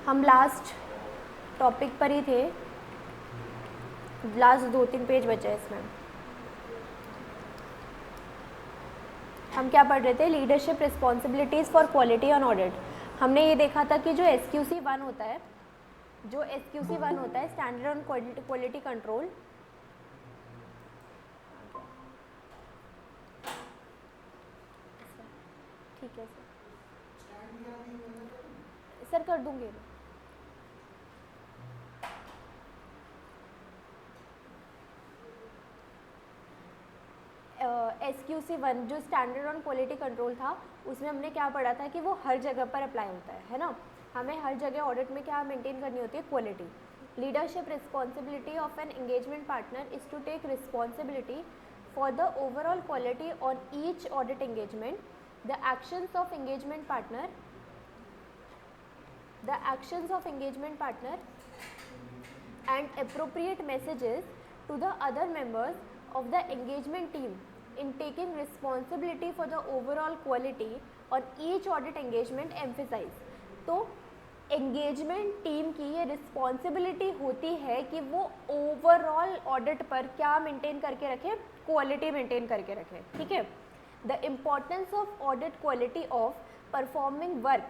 हम last topic पर ही थे, लास्ट 2-3 पेज बचे इसमें। हम क्या पढ़ रहे थे? Leadership responsibilities for quality on audit. हमने ये देखा था कि जो SQC 1 होता है, स्टैंडर्ड ऑन क्वालिटी कंट्रोल, ठीक है सर कर दूंगी। SQC 1 जो स्टैंडर्ड ऑन क्वालिटी कंट्रोल था, उसमें हमने क्या पढ़ा था कि वो हर जगह पर अप्लाई होता है ना। हमें हर जगह ऑडिट में क्या मेंटेन करनी होती है? Quality. Leadership responsibility of an engagement partner is to take responsibility for the overall quality on each audit engagement. The actions of engagement partner and appropriate messages to the other members of the engagement team in taking responsibility for the overall quality on each audit engagement emphasize. तो engagement team की ये responsibility होती है कि वो overall audit पर क्या maintain करके रखे? क्वालिटी मेंटेन करके रखे, ठीक है। The importance of audit quality of performing work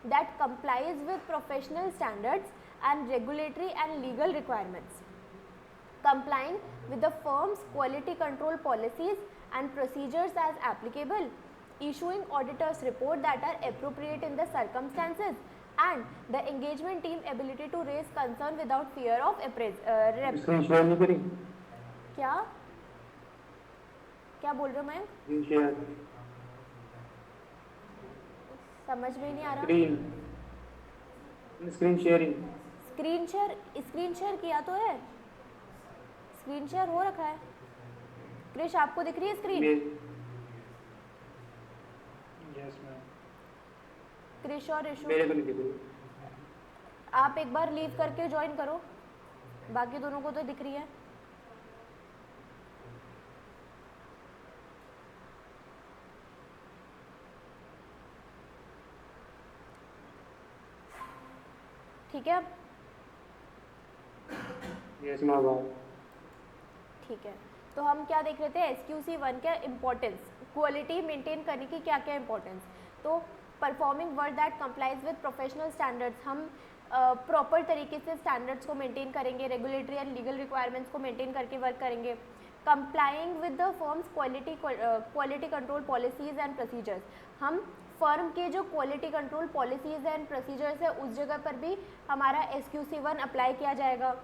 that complies with professional standards and regulatory and legal requirements, complying with the firm's quality control policies and procedures as applicable, issuing auditor's report that are appropriate in the circumstances, and the engagement team ability to raise concern without fear of क्या बोल रहे हो मैं? समझ में नहीं आ रहा। Screen share किया तो है, स्क्रीन शेयर हो रखा है। क्रिश आपको दिख रही है स्क्रीन? Yes ma'am. क्रिश और इशू मेरे को नहीं दिख रही। आप एक बार लीव करके ज्वाइन करो, बाकी दोनों को तो दिख रही है। ठीक है यस मैम। ठीक है, तो हम क्या देख रहे थे? SQC 1 का इम्पोर्टेंस, क्वालिटी मेंटेन करने की क्या क्या इंपॉर्टेंस। तो performing work that complies with professional standards, हम प्रॉपर तरीके से स्टैंडर्ड्स को मेंटेन करेंगे, रेगुलेटरी एंड लीगल रिक्वायरमेंट्स को मेंटेन करके वर्क करेंगे। Complying with the firms quality control policies and procedures, हम फर्म के जो quality control policies and procedures है उस जगह पर भी हमारा SQC 1 अप्लाई किया जाएगा।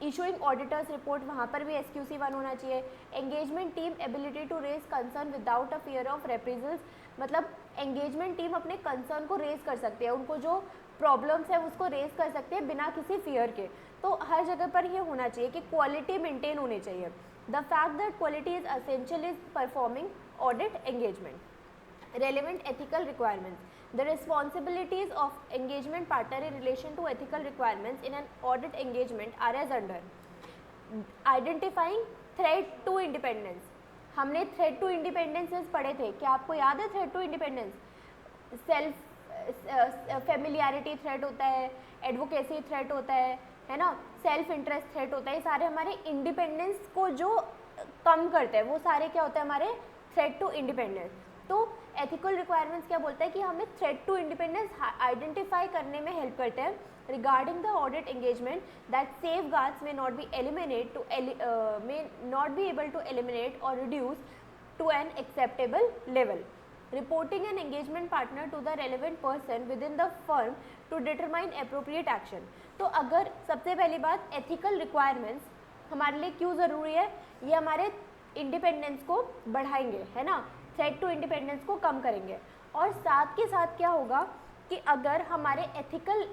इशूइंग ऑडिटर्स रिपोर्ट, वहाँ पर भी SQC 1 होना चाहिए। Engagement team ability to raise concern without a fear of reprisals, मतलब एंगेजमेंट टीम अपने कंसर्न को रेज कर सकती है, उनको जो प्रॉब्लम्स है उसको रेज कर सकते हैं बिना किसी फियर के। तो हर जगह पर ये होना चाहिए कि क्वालिटी मेंटेन होनी चाहिए। The fact that quality is essential is performing audit engagement. Relevant ethical requirements. The responsibilities of engagement partner in relation to ethical requirements in an audit engagement are as under. Identifying threat to independence. हमने threat to independence पढ़े थे, क्या आपको याद है? threat to independence, self familiarity threat होता है, advocacy threat होता है ना, सेल्फ इंटरेस्ट थ्रेट होता है। ये सारे हमारे इंडिपेंडेंस को जो कम करते हैं वो सारे क्या होते हैं? हमारे थ्रेट टू इंडिपेंडेंस। तो एथिकल रिक्वायरमेंट्स क्या बोलता है कि हमें थ्रेट टू इंडिपेंडेंस आइडेंटिफाई करने में हेल्प करते हैं regarding the audit engagement that safeguards may not be able to eliminate or reduce to an acceptable level. Reporting an engagement partner to the relevant person within the firm to determine appropriate action. तो अगर सबसे पहली बात ethical requirements हमारे लिए क्यों ज़रूरी है? ये हमारे इंडिपेंडेंस को बढ़ाएंगे, है ना, थ्रेट टू इंडिपेंडेंस को कम करेंगे। और साथ के साथ क्या होगा कि अगर हमारे एथिकल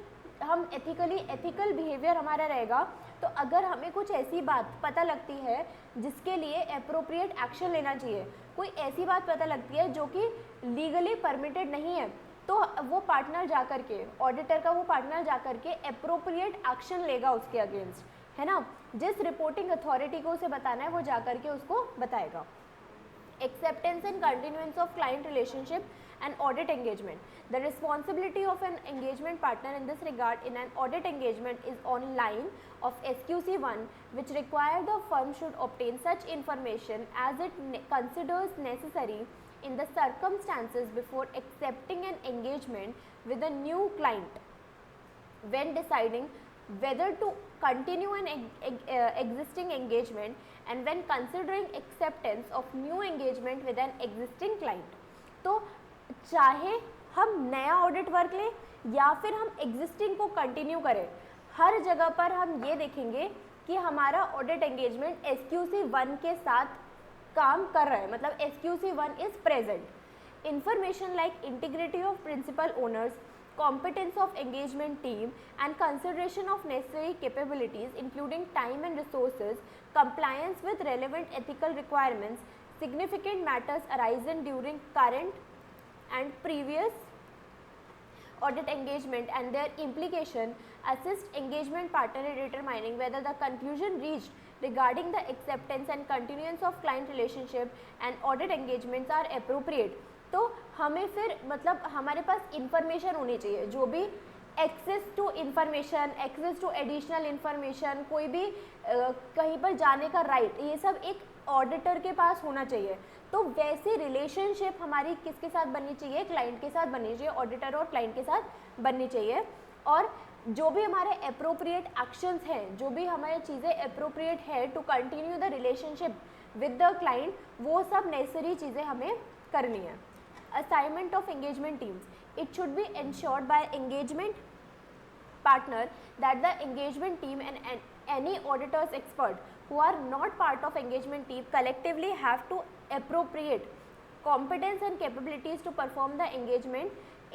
बिहेवियर हमारा रहेगा, तो अगर हमें कुछ ऐसी बात पता लगती है जिसके लिए अप्रोप्रिएट एक्शन लेना चाहिए, कोई ऐसी बात पता लगती है जो कि लीगली परमिटेड नहीं है, तो वो पार्टनर जा कर के, ऑडिटर का वो पार्टनर जा कर के अप्रोप्रिएट एक्शन लेगा उसके अगेंस्ट, है ना। जिस रिपोर्टिंग अथॉरिटी को उसे बताना है वो जा कर के उसको बताएगा। Acceptance and continuance of client relationship and audit engagement. The responsibility of an engagement partner in this regard in an audit engagement is on line of SQC1, which require the firm should obtain such information as it considers necessary in the circumstances before accepting an engagement with a new client. When deciding whether to continue an existing engagement and when considering acceptance of new engagement with an existing client. तो चाहे हम नया audit work लें या फिर हम existing को continue करें, हर जगह पर हम ये देखेंगे कि हमारा ऑडिट एंगेजमेंट SQC1 के साथ काम कर रहा है, मतलब SQC1 is present. Information like integrity of principal owners, competence of engagement team and consideration of necessary capabilities including time and resources, compliance with relevant ethical requirements, significant matters arising during current and previous audit engagement and their implication assist engagement partner in determining whether the conclusion reached regarding the acceptance and continuance of client relationship and audit engagements are appropriate. तो हमें फिर मतलब हमारे पास information होनी चाहिए, जो भी access to information, access to additional information, कोई भी कहीं पर जाने का राइट, ये सब एक ऑडिटर के पास होना चाहिए. तो वैसी रिलेशनशिप हमारी किसके साथ बननी चाहिए? क्लाइंट के साथ बननी चाहिए, ऑडिटर और क्लाइंट के साथ बननी चाहिए. और जो भी हमारे अप्रोप्रिएट एक्शंस हैं, जो भी हमारी चीज़ें अप्रोप्रिएट है to continue the relationship with the client, वो सब नेसेसरी चीज़ें हमें करनी है. Assignment of engagement teams. It should be ensured by engagement partner that the engagement team and any auditors expert who are not part of engagement team collectively have to appropriate competence and capabilities to perform the engagement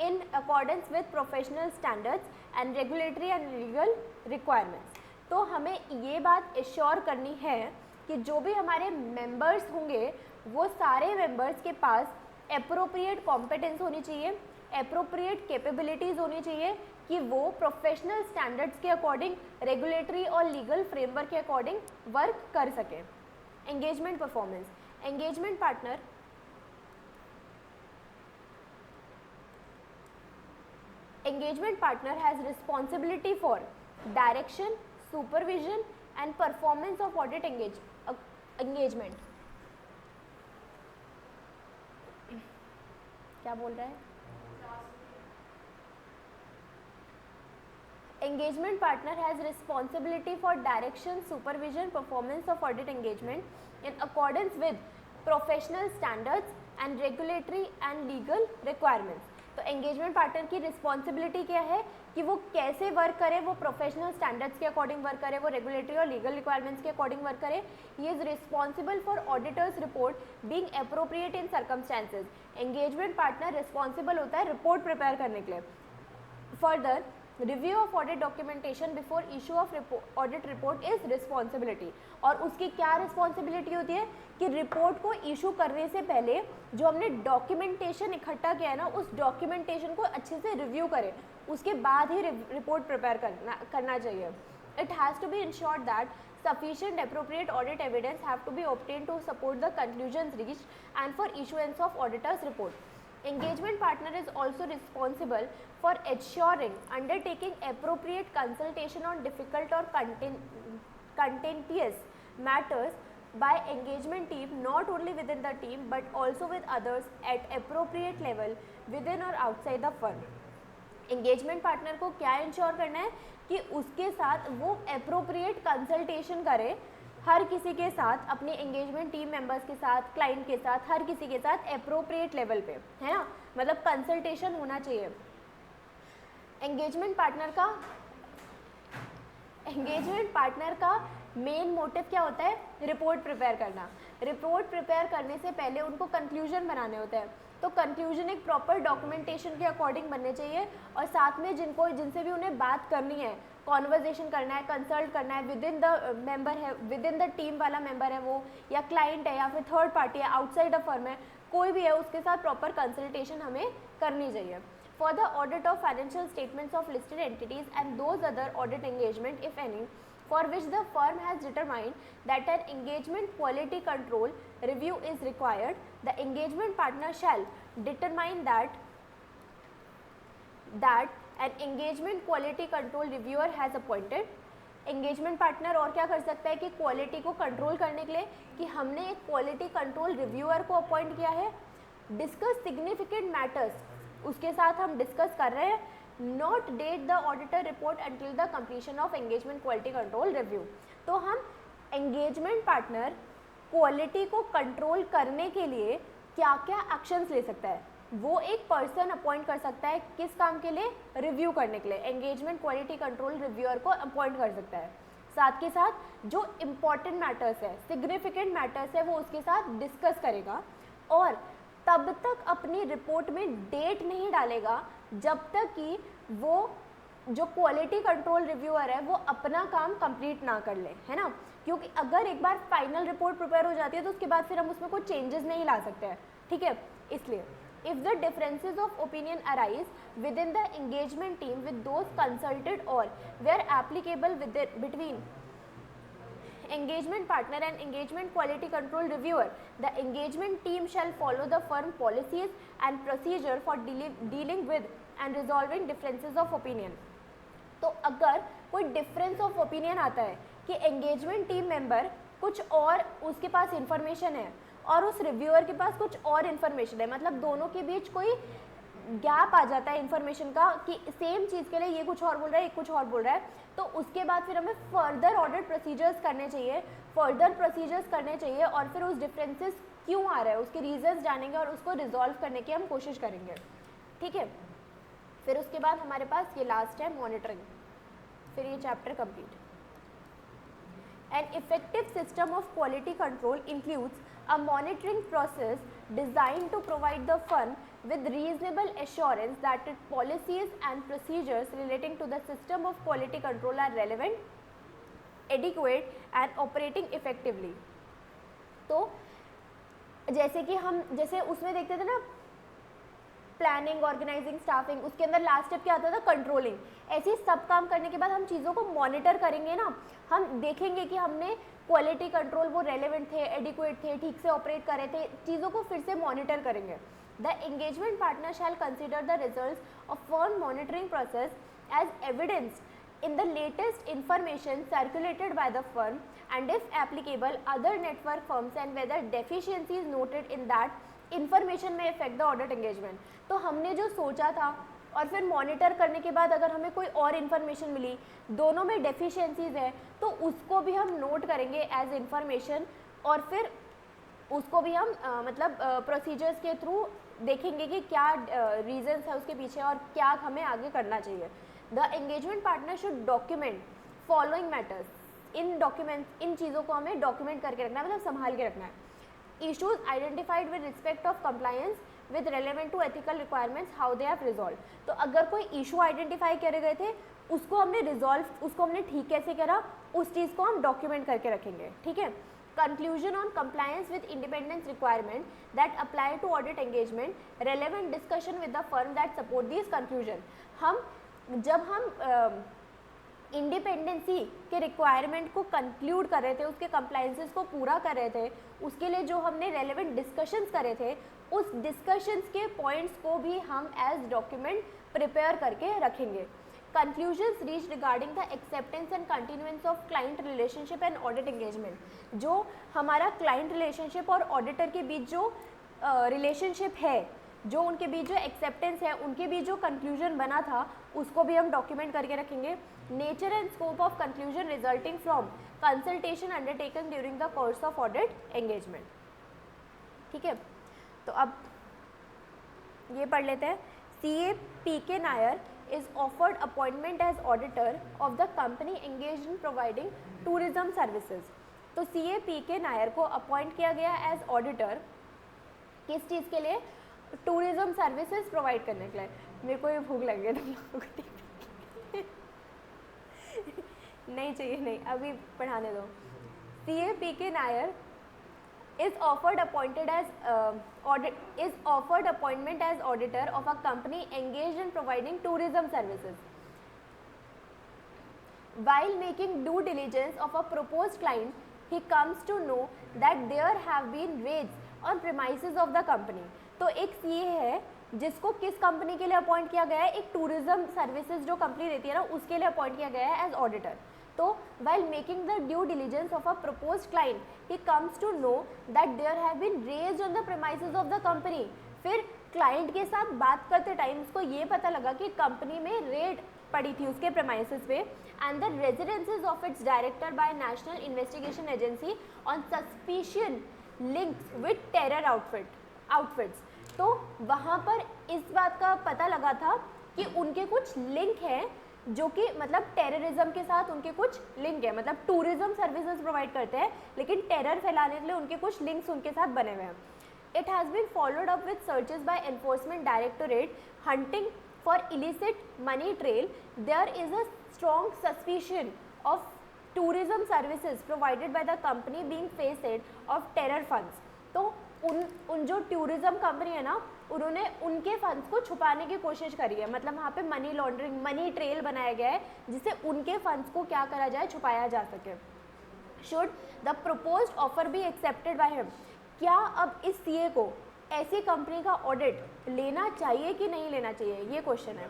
in accordance with professional standards and regulatory and legal requirements. तो हमें ये बात assure करनी है कि जो भी हमारे मेंबर्स होंगे वो सारे मेंबर्स के पास एप्रोप्रिएट कॉम्पिटेंस होनी चाहिए, एप्रोप्रिएट कैपेबिलिटीज़ होनी चाहिए कि वो प्रोफेशनल स्टैंडर्ड्स के अकॉर्डिंग, रेगुलेटरी और लीगल फ्रेमवर्क के अकॉर्डिंग वर्क कर सकें. Engagement performance. Engagement partner has responsibility for direction, supervision and performance of audit engagement. क्या बोल रहा है? Engagement partner has responsibility for direction, supervision, performance of audit engagement in accordance with professional standards and regulatory and legal requirements. तो engagement partner की responsibility क्या है कि वो कैसे वर्क करे, वो प्रोफेशनल स्टैंडर्ड्स के अकॉर्डिंग वर्क करे, वो रेगुलेटरी और लीगल रिक्वायरमेंट्स के अकॉर्डिंग वर्क करे. He is responsible four auditors report being appropriate in circumstances. Engagement partner responsible होता है रिपोर्ट प्रिपेयर करने के लिए. Further, review of audit documentation before issue of audit report is responsibility. और उसकी क्या रिस्पॉन्सिबिलिटी होती है कि रिपोर्ट को इशू करने से पहले जो हमने डॉक्यूमेंटेशन इकट्ठा किया है ना, उस डॉक्यूमेंटेशन को अच्छे से रिव्यू करें, उसके बाद ही रिपोर्ट प्रिपेयर करना चाहिए. It has to be ensured that sufficient appropriate audit evidence have to be obtained to support the conclusions reached and for issuance of auditor's report. Engagement partner is also responsible for ensuring undertaking appropriate consultation on difficult or contentious matters by engagement team, not only within the team but also with others at appropriate level within or outside the firm. Engagement partner को क्या ensure करना है कि उसके साथ वो appropriate consultation करे हर किसी के साथ, अपने एंगेजमेंट टीम मेंबर्स के साथ, क्लाइंट के साथ, हर किसी के साथ अप्रोप्रिएट लेवल पे, है ना, मतलब कंसल्टेशन होना चाहिए. एंगेजमेंट पार्टनर का मेन मोटिव क्या होता है? रिपोर्ट प्रिपेयर करना. रिपोर्ट प्रिपेयर करने से पहले उनको कंक्लूजन बनाने होते हैं. तो कंक्लूजन एक प्रॉपर डॉक्यूमेंटेशन के अकॉर्डिंग बनने चाहिए और साथ में जिनसे भी उन्हें बात करनी है, कॉन्वर्जेशन करना है, कंसल्ट करना है, विद इन द मेंबर है, विद इन द टीम वाला मेंबर है वो, या क्लाइंट है, या फिर थर्ड पार्टी है, आउटसाइड द फर्म है, कोई भी है, उसके साथ प्रॉपर कंसल्टेशन हमें करनी चाहिए. For the audit of financial statements of listed entities and those other audit engagement if any for which the firm has determined that an engagement quality control review is required, the engagement partner shall determine that an engagement quality control reviewer has appointed. Engagement partner और क्या कर सकता है कि quality को control करने के लिए कि हमने एक क्वालिटी कंट्रोल रिव्यूअर को अपॉइंट किया है. डिस्कस सिग्निफिकेंट मैटर्स, उसके साथ हम डिस्कस कर रहे हैं. Not date the auditor report until the completion of engagement quality control review. तो हम एंगेजमेंट पार्टनर क्वालिटी को कंट्रोल करने के लिए क्या क्या एक्शंस ले सकता है, वो एक पर्सन अपॉइंट कर सकता है. किस काम के लिए? रिव्यू करने के लिए. एंगेजमेंट क्वालिटी कंट्रोल रिव्यूअर को अपॉइंट कर सकता है. साथ के साथ जो इम्पॉर्टेंट मैटर्स है, सिग्निफिकेंट मैटर्स है, वो उसके साथ डिस्कस करेगा और तब तक अपनी रिपोर्ट में डेट नहीं डालेगा जब तक कि वो जो क्वालिटी कंट्रोल रिव्यूअर है वो अपना काम कंप्लीट ना कर ले, है ना. क्योंकि अगर एक बार फाइनल रिपोर्ट प्रिपेयर हो जाती है तो उसके बाद फिर हम उसमें कोई चेंजेस नहीं ला सकते हैं, ठीक है. इसलिए if the differences of opinion arise within the engagement team with those consulted or where applicable between engagement partner and engagement quality control reviewer, the engagement team shall follow the firm policies and procedure for dealing with and resolving differences of opinion. तो अगर कोई difference of opinion आता है कि engagement team member कुछ और उसके पास information है और उस रिव्यूअर के पास कुछ और इन्फॉर्मेशन है, मतलब दोनों के बीच कोई गैप आ जाता है इन्फॉर्मेशन का कि सेम चीज़ के लिए ये कुछ और बोल रहा है, ये कुछ और बोल रहा है, तो उसके बाद फिर हमें फर्दर ऑडिट प्रोसीजर्स करने चाहिए और फिर उस डिफरेंसेस क्यों आ रहा है उसके रीजंस जानेंगे और उसको रिजॉल्व करने की हम कोशिश करेंगे, ठीक है. फिर उसके बाद हमारे पास ये लास्ट है मॉनिटरिंग, फिर ये chapter complete. An effective system of quality control includes a monitoring process designed to provide the firm with reasonable assurance that its policies and procedures relating to the system of quality control are relevant, adequate and operating effectively. तो जैसे कि हम जैसे उसमें देखते थे ना planning, organising, staffing, उसके अंदर लास्ट स्टेप क्या आता था? कंट्रोलिंग. ऐसे ही सब काम करने के बाद हम चीज़ों को मॉनिटर करेंगे ना, हम देखेंगे कि हमने क्वालिटी कंट्रोल वो रेलेवेंट थे, एडिक्वेट थे, ठीक से ऑपरेट कर रहे थे, चीज़ों को फिर से मॉनिटर करेंगे. The engagement partner shall consider the results of firm monitoring process as evidence in the latest information circulated by the firm and if applicable other network firms and whether deficiencies noted in that information may affect the audit engagement. तो हमने जो सोचा था और फिर monitor करने के बाद अगर हमें कोई और इन्फॉर्मेशन मिली, दोनों में डेफिशिएंसीज है, तो उसको भी हम नोट करेंगे एज इन्फॉर्मेशन और फिर उसको भी हम मतलब प्रोसीजर्स के थ्रू देखेंगे कि क्या रीजंस है उसके पीछे और क्या हमें आगे करना चाहिए. The engagement partner should document following matters. इन चीज़ों को हमें डॉक्यूमेंट करके रखना है, मतलब संभाल के रखना है. Issues identified with respect of compliance with relevant to ethical requirements how they have resolve. तो अगर कोई इशू आइडेंटिफाई करे गए थे उसको हमने रिजॉल्व, उसको हमने ठीक कैसे करा, उस चीज़ को हम डॉक्यूमेंट करके रखेंगे, ठीक है. Conclusion on compliance with independence requirement that apply to audit engagement, relevant discussion with the firm that support these conclusion. जब हम इंडिपेंडेंसी के रिक्वायरमेंट को कंक्लूड कर रहे थे, उसके कंप्लायंसेस को पूरा कर रहे थे, उसके लिए जो हमने रेलेवेंट डिस्कशंस करे थे, उस डिस्कशंस के पॉइंट्स को भी हम एज डॉक्यूमेंट प्रिपेयर करके रखेंगे. Conclusions reached regarding the acceptance and continuance of client relationship and audit engagement. जो हमारा client relationship और auditor के बीच जो relationship है, जो उनके बीच जो acceptance है, उनके बीच जो conclusion बना था, उसको भी हम document करके रखेंगे. Nature and scope of conclusion resulting from consultation undertaken during the course of audit engagement. ठीक है, तो अब ये पढ़ लेते हैं. CA PK Nair is offered appointment as auditor of the company engaged in providing tourism services. तो CA PK Nair को अपॉइंट किया गया एज ऑडिटर किस चीज़ के लिए? टूरिज्म सर्विसेज प्रोवाइड करने के लिए. मेरे को ये भूख लग गई तुम लोगों को नहीं चाहिए, नहीं अभी पढ़ाने दो. CA PK Nair is offered appointment as auditor of a company engaged in providing tourism services. While making due diligence of a proposed client, he comes to know that there have been raids on premises of the company. तो एक CA है जिसको किस company के लिए appoint किया गया है, एक टूरिज्म सर्विसेज जो कंपनी देती है ना उसके लिए अपॉइंट किया गया है एज ऑडिटर। तो while making the due diligence of a proposed client, he comes to know that there have been raids on the premises of the company। फिर क्लाइंट के साथ बात करते टाइम उसको ये पता लगा कि कंपनी में रेड पड़ी थी उसके प्रेमाइसेस पे, and the residences of its director by national investigation agency on suspicion links with terror outfits. तो वहाँ पर इस बात का पता लगा था कि उनके कुछ लिंक हैं जो कि मतलब टेररिज्म के साथ उनके कुछ लिंक है, मतलब टूरिज्म सर्विसेज प्रोवाइड करते हैं लेकिन टेरर फैलाने के लिए उनके कुछ लिंक्स उनके साथ बने हुए हैं। It has been followed up with searches by enforcement directorate hunting for illicit money trail. There is a strong suspicion of tourism services provided by the company being faced of terror funds. तो उन जो tourism company है ना उन्होंने उनके funds को छुपाने की कोशिश करी है, मतलब वहाँ पे मनी लॉन्ड्रिंग मनी ट्रेल बनाया गया है जिससे उनके फंड्स को क्या करा जाए, छुपाया जा सके। Should the proposed offer be accepted by him. क्या अब इस सीए को ऐसी कंपनी का ऑडिट लेना चाहिए कि नहीं लेना चाहिए, ये क्वेश्चन है।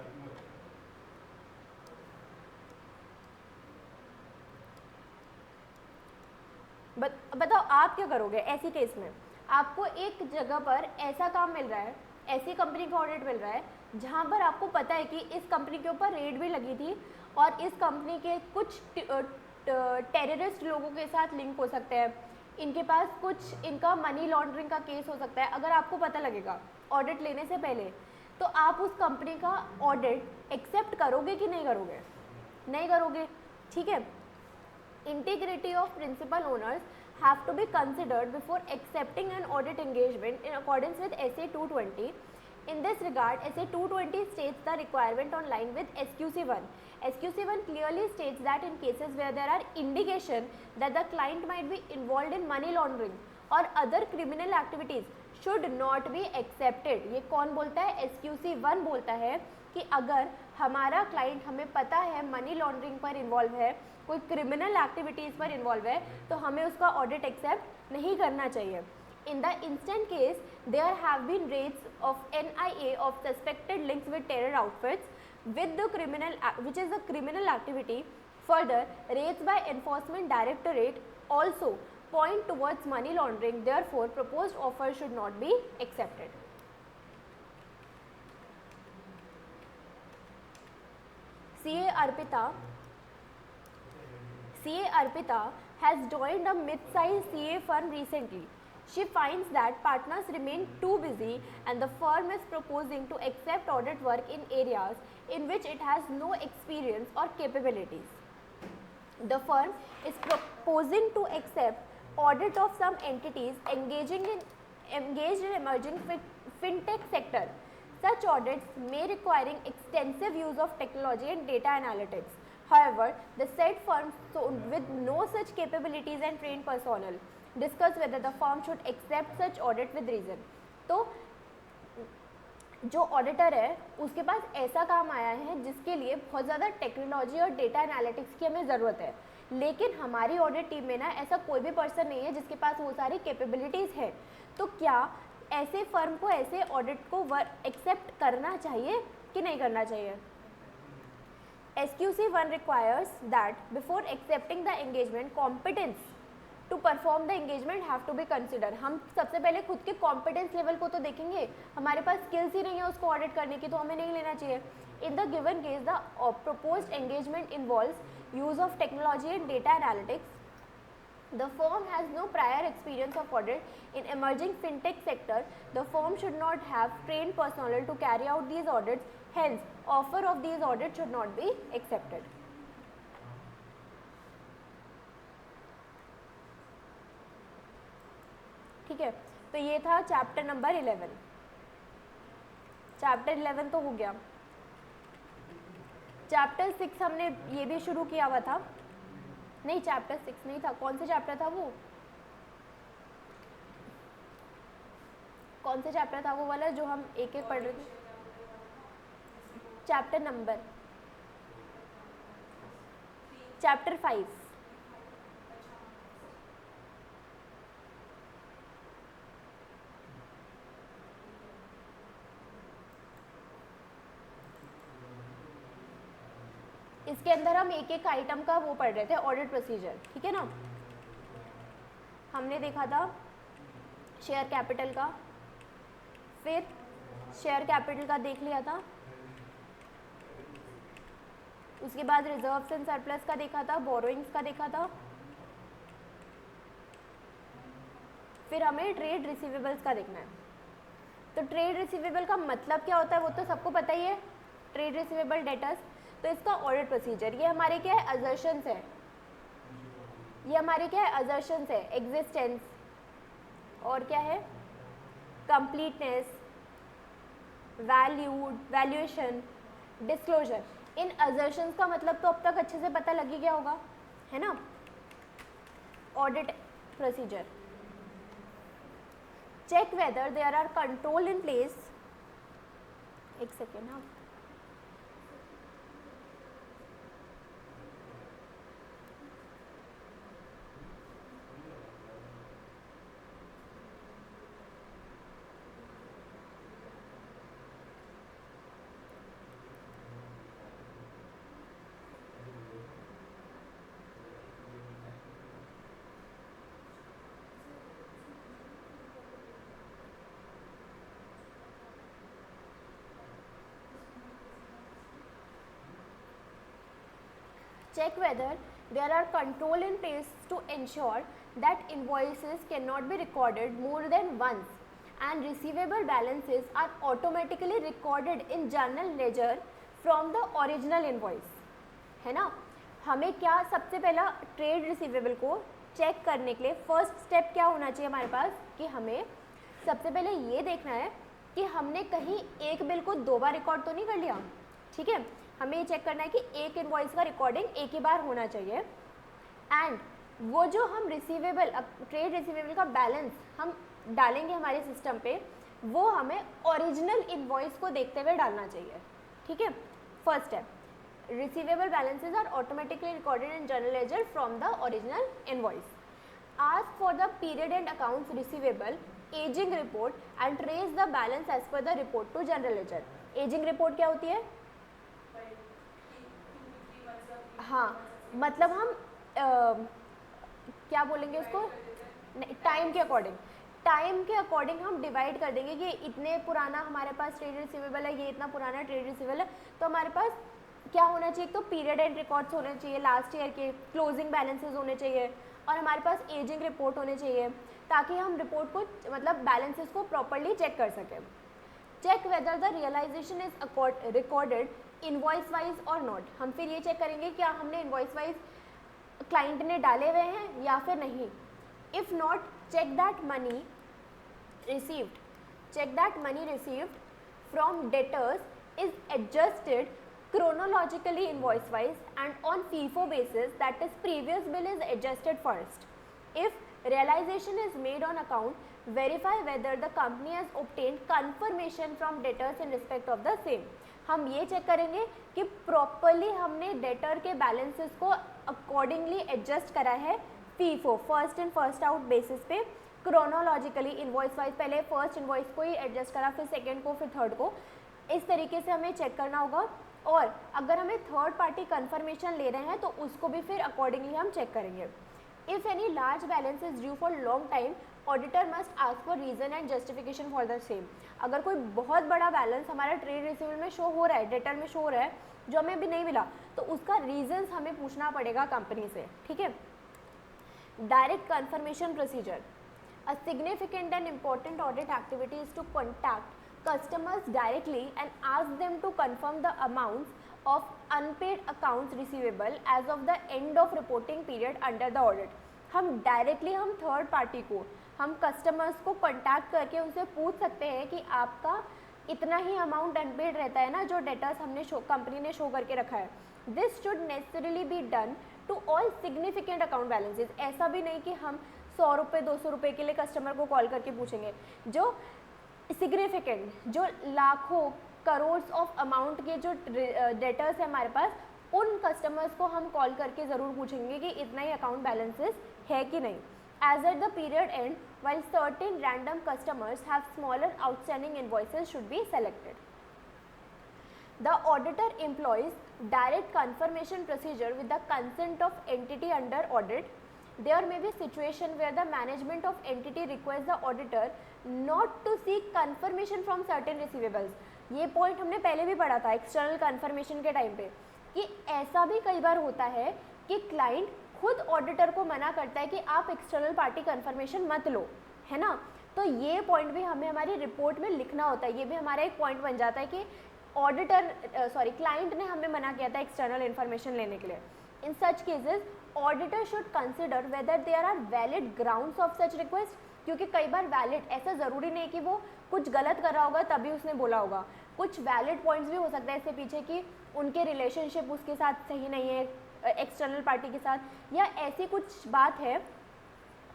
बताओ आप क्या करोगे ऐसी केस में। आपको एक जगह पर ऐसा काम मिल रहा है, ऐसी कंपनी का ऑडिट मिल रहा है जहाँ पर आपको पता है कि इस कंपनी के ऊपर रेड भी लगी थी और इस कंपनी के कुछ टेररिस्ट लोगों के साथ लिंक हो सकते हैं, इनके पास कुछ इनका मनी लॉन्ड्रिंग का केस हो सकता है। अगर आपको पता लगेगा ऑडिट लेने से पहले तो आप उस कंपनी का ऑडिट एक्सेप्ट करोगे कि नहीं करोगे, नहीं करोगे, ठीक है। Integrity of principal owners have to be considered before accepting an audit engagement in accordance with SA 220. In this regard, SA 220 states the requirement on line with SQC1. SQC1 clearly states that in cases where there are indication that the client might be involved in money laundering or other criminal activities should not be accepted. ये कौन बोलता है, SQC1 बोलता है कि अगर हमारा client हमें पता है मनी लॉन्ड्रिंग पर इन्वॉल्व है, कोई क्रिमिनल एक्टिविटीज़ पर इन्वॉल्व है, तो हमें उसका ऑडिट एक्सेप्ट नहीं करना चाहिए। In the instant case there have been raids of NIA of suspected links with terror outfits with the criminal which is the criminal activity. Further raids by enforcement directorate also point towards money laundering, therefore proposed offer should not be accepted. CA Arpita has joined a mid-sized CA firm recently. She finds that partners remain too busy and the firm is proposing to accept audit work in areas in which it has no experience or capabilities. The firm is proposing to accept audit of some entities engaged in emerging fintech sector. Such audits may requiring extensive use of technology and data analytics. However, the said firm with no such capabilities and trained personnel discuss whether the firm should accept such audit with reason. तो जो auditor है उसके पास ऐसा काम आया है जिसके लिए बहुत ज़्यादा टेक्नोलॉजी और डेटा एनालिटिक्स की हमें ज़रूरत है, लेकिन हमारी ऑडिट टीम में ना ऐसा कोई भी पर्सन नहीं है जिसके पास वो सारी कैपेबिलिटीज़ है। तो क्या ऐसे फर्म को ऐसे ऑडिट को एक्सेप्ट करना चाहिए कि नहीं करना चाहिए? SQC1 requires that before accepting the engagement, competence to perform the engagement have to be considered. हम सबसे पहले खुद के कॉम्पिटेंस लेवल को तो देखेंगे, हमारे पास स्किल्स ही नहीं है उसको ऑडिट करने की, तो हमें नहीं लेना चाहिए। In the given case, the proposed engagement involves use of technology and data analytics. The firm has no prior experience of audit in emerging fintech sector. The firm should not have trained personnel to carry out these audits. Hence, offer of these audits should not be accepted. ठीक है, तो ये था chapter number 11। Chapter 11 तो हो गया। Chapter 6 हमने ये भी शुरू किया हुआ था, नहीं चैप्टर 6 नहीं था, कौन सा चैप्टर था वो, कौन सा चैप्टर था वो वाला जो हम एक एक पढ़ रहे थे? Chapter number chapter 5। 5 इसके अंदर हम एक एक आइटम का वो पढ़ रहे थे, ऑडिट प्रोसीजर, ठीक है ना। हमने देखा था शेयर कैपिटल का, फिर शेयर कैपिटल का देख लिया था, उसके बाद रिजर्व्स एंड सरप्लस का देखा था, बोरोइंग्स का देखा था, फिर हमें ट्रेड रिसीवेबल्स का देखना है। तो ट्रेड रिसीवेबल का मतलब क्या होता है वो तो सबको पता ही है, ट्रेड रिसीवेबल डेटर्स। तो इसका ऑडिट प्रोसीजर, ये हमारे क्या है, असर्शंस है, ये हमारे क्या है, असर्शंस है, एग्जिस्टेंस और क्या है, कंप्लीटनेस, वैल्यूड, वैल्यूएशन, डिस्क्लोजर। इन असर्शंस का मतलब तो अब तक अच्छे से पता लग ही गया होगा, है ना। Audit procedure, check whether there are control in place, एक सेकेंड हाँ, check whether there are control in place to ensure that invoices cannot be recorded more than once and receivable balances are automatically recorded in journal ledger from the original invoice, है ना। हमें क्या सबसे पहला trade receivable को check करने के लिए फर्स्ट स्टेप क्या होना चाहिए हमारे पास, कि हमें सबसे पहले ये देखना है कि हमने कहीं एक बिल को 2 बार रिकॉर्ड तो नहीं कर लिया, ठीक है। हमें ये चेक करना है कि एक इनवॉइस का रिकॉर्डिंग एक ही बार होना चाहिए, एंड वो जो हम रिसीवेबल, ट्रेड रिसीवेबल का बैलेंस हम डालेंगे हमारे सिस्टम पे, वो हमें ओरिजिनल इनवॉइस को देखते हुए डालना चाहिए, ठीक है। First step, receivable balances are automatically recorded in general ledger from the original invoice. Ask for the period end accounts receivable ageing report and trace the balance as per the report to general ledger. Ageing report क्या होती है, हाँ मतलब हम क्या बोलेंगे उसको, time के अकॉर्डिंग, टाइम के अकॉर्डिंग हम डिवाइड कर देंगे कि इतने पुराना हमारे पास ट्रेड रिसीवेबल है, ये इतना पुराना ट्रेड रिसीवेबल है। तो हमारे पास क्या होना चाहिए, तो पीरियड एंड रिकॉर्ड्स होने चाहिए, लास्ट ईयर के क्लोजिंग बैलेंसेस होने चाहिए, और हमारे पास एजिंग रिपोर्ट होने चाहिए, ताकि हम रिपोर्ट को मतलब बैलेंसेस को प्रॉपरली चेक कर सकें। Check whether the realisation is recorded invoice wise और नॉट। हम फिर ये चेक करेंगे क्या हमने इनवॉइस वाइज क्लाइंट ने डाले हुए हैं या फिर नहीं। If not, check that money received from debtors is adjusted chronologically invoice wise and on FIFO basis, that is previous bill is adjusted first. If realization is made on account, verify whether the company has obtained confirmation from debtors in respect of the same. हम ये check करेंगे कि properly हमने debtor के balances को accordingly adjust करा है FIFO, first in first out basis पे, क्रोनोलॉजिकली इनवॉइस वाइज, पहले फर्स्ट इनवॉइस को ही एडजस्ट करा, फिर सेकेंड को, फिर थर्ड को, इस तरीके से हमें चेक करना होगा। और अगर हमें थर्ड पार्टी कंफर्मेशन ले रहे हैं तो उसको भी फिर अकॉर्डिंगली हम चेक करेंगे। If any large balance is due for long time, auditor must ask for reason and justification for the same. अगर कोई बहुत बड़ा बैलेंस हमारा ट्रेड रिसीवेबल में शो हो रहा है, डेटर में शो हो रहा है, जो हमें अभी नहीं मिला, तो उसका रीजंस हमें पूछना पड़ेगा कंपनी से, ठीक है। Direct confirmation procedure, a significant and important audit activity is to contact customers directly and ask them to confirm the amounts of unpaid accounts receivable as of the end of reporting period under the audit. हम directly हम third party को, हम customers को contact करके उनसे पूछ सकते हैं कि आपका इतना ही अमाउंट अनपेड रहता है ना, जो डेटर्स हमने कंपनी ने शो करके रखा है। This should necessarily be done to all significant account balances. ऐसा भी नहीं कि हम 100 रुपये 200 रुपये के लिए कस्टमर को कॉल करके पूछेंगे। जो सिग्निफिकेंट, जो लाखों करोड़ ऑफ अमाउंट के जो डेटर्स है हमारे पास, उन कस्टमर्स को हम कॉल करके ज़रूर पूछेंगे कि इतना ही अकाउंट बैलेंसेस है कि नहीं। As at the period end, while certain random customers have smaller outstanding invoices should be selected. The auditor employs direct confirmation procedure with the consent of entity under audit. There may be situation where the management of entity requires the auditor not to seek confirmation from certain receivables. ये point हमने पहले भी पढ़ा था external conformation के time पे, कि ऐसा भी कई बार होता है कि क्लाइंट खुद ऑडिटर को मना करता है कि आप एक्सटर्नल पार्टी कन्फर्मेशन मत लो, है ना। तो ये पॉइंट भी हमें हमारी रिपोर्ट में लिखना होता है, ये भी हमारा एक पॉइंट बन जाता है कि क्लाइंट ने हमें मना किया था एक्सटर्नल इन्फॉर्मेशन लेने के लिए। In such cases auditor should consider whether there are valid grounds of such request, क्योंकि कई बार वैलिड, ऐसा ज़रूरी नहीं कि वो कुछ गलत कर रहा होगा तभी उसने बोला होगा, कुछ वैलिड पॉइंट्स भी हो सकता है इससे पीछे कि उनके रिलेशनशिप उसके साथ सही नहीं है एक्सटर्नल पार्टी के साथ, या ऐसी कुछ बात है,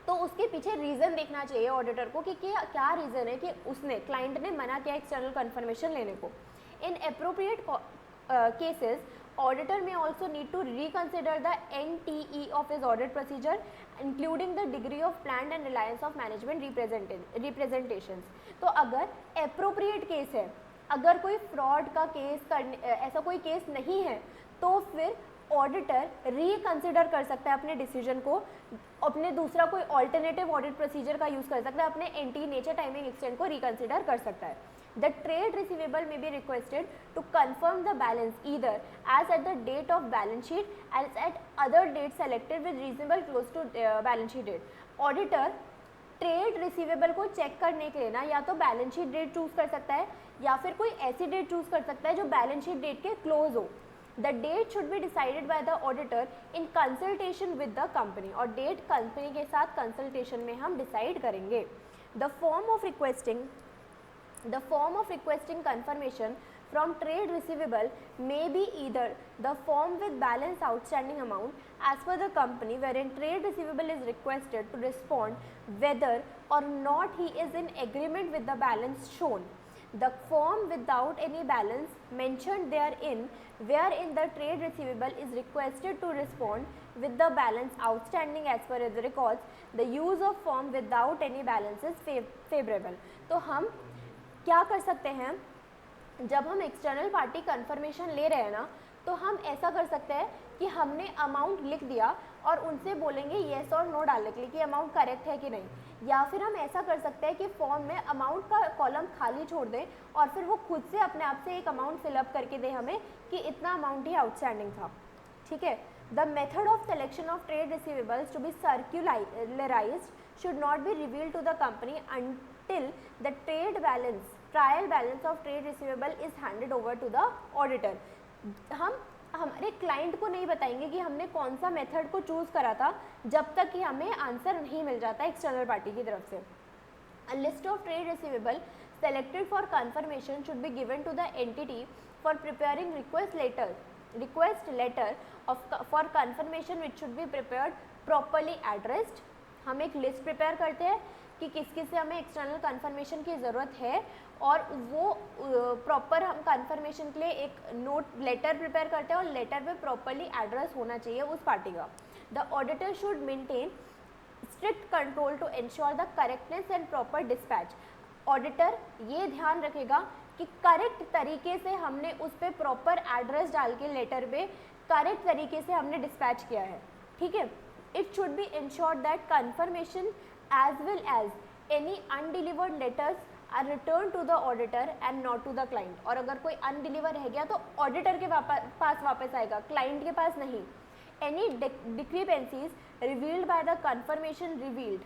तो उसके पीछे रीज़न देखना चाहिए ऑडिटर को कि क्या रीज़न है कि उसने क्लाइंट ने मना किया एक्सटर्नल कन्फर्मेशन लेने को। In appropriate cases auditor may also need to reconsider the NTE of his audit procedure, including the degree of planned and reliance of management representations. तो अगर appropriate केस है, अगर कोई फ्रॉड का केस ऐसा कोई केस नहीं है, तो फिर ऑडिटर रिकंसिडर कर सकता है अपने डिसीजन को, अपने दूसरा कोई ऑल्टरनेटिव ऑडिट प्रोसीजर का यूज़ कर सकता है, अपने एंटी नेचर टाइमिंग एक्सटेंड को रिकंसिडर कर सकता है। The trade receivable may be requested to confirm the balance either as at the date of balance sheet as at other date selected with reasonable close to balance sheet date. Auditor trade receivable को check करने के लिए ना या तो balance sheet date choose कर सकता है या फिर कोई ऐसी डेट चूज कर सकता है जो बैलेंस शीट डेट के क्लोज हो। The date should be decided by the auditor in consultation with the company, और डेट कंपनी के साथ कंसल्टेशन में हम डिसाइड करेंगे। The form of requesting confirmation from trade receivable may be either the form with balance outstanding amount as per the company wherein trade receivable is requested to respond whether or not he is in agreement with the balance shown. The form without any balance mentioned therein wherein the trade receivable is requested to respond with the balance outstanding as per the records. The use of form without any balance is favorable. तो हम क्या कर सकते हैं, जब हम external party confirmation ले रहे हैं ना, तो हम ऐसा कर सकते हैं कि हमने अमाउंट लिख दिया और उनसे बोलेंगे येस और नो डालने के लिए कि अमाउंट करेक्ट है कि नहीं, या फिर हम ऐसा कर सकते हैं कि फॉर्म में अमाउंट का कॉलम खाली छोड़ दें और फिर वो खुद से अपने आप से एक अमाउंट फिलअप करके दे हमें कि इतना अमाउंट ही आउटस्टैंडिंग था। ठीक है। The method of selection of trade receivables to be circularised should not be revealed to the company until the trial balance of trade receivable is handed over to the auditor. हम हमारे client को नहीं बताएंगे कि हमने कौन सा method को चूज़ करा था जब तक कि हमें आंसर नहीं मिल जाता एक्सटर्नल पार्टी की तरफ से। A list of trade receivable selected for confirmation should be given to the entity for preparing request letter for confirmation which should be prepared properly addressed. हम एक लिस्ट प्रिपेयर करते हैं कि किस किस से हमें एक्सटर्नल कन्फर्मेशन की ज़रूरत है, और वो प्रॉपर हम कन्फर्मेशन के लिए एक नोट लेटर प्रिपेयर करते हैं और लेटर पे प्रॉपरली एड्रेस होना चाहिए उस पार्टी का। The auditor should maintain strict control to ensure the correctness and proper dispatch. Auditor ये ध्यान रखेगा कि करेक्ट तरीके से हमने उस पर प्रॉपर एड्रेस डाल के लेटर पे करेक्ट तरीके से हमने डिस्पैच किया है। ठीक है। It should be ensured that confirmation as well as any undelivered letters are returned to the auditor and not to the client. और अगर कोई अनडिलीवर रह गया तो ऑडिटर के पास वापस आएगा, क्लाइंट के पास नहीं। Any discrepancies revealed by the confirmation revealed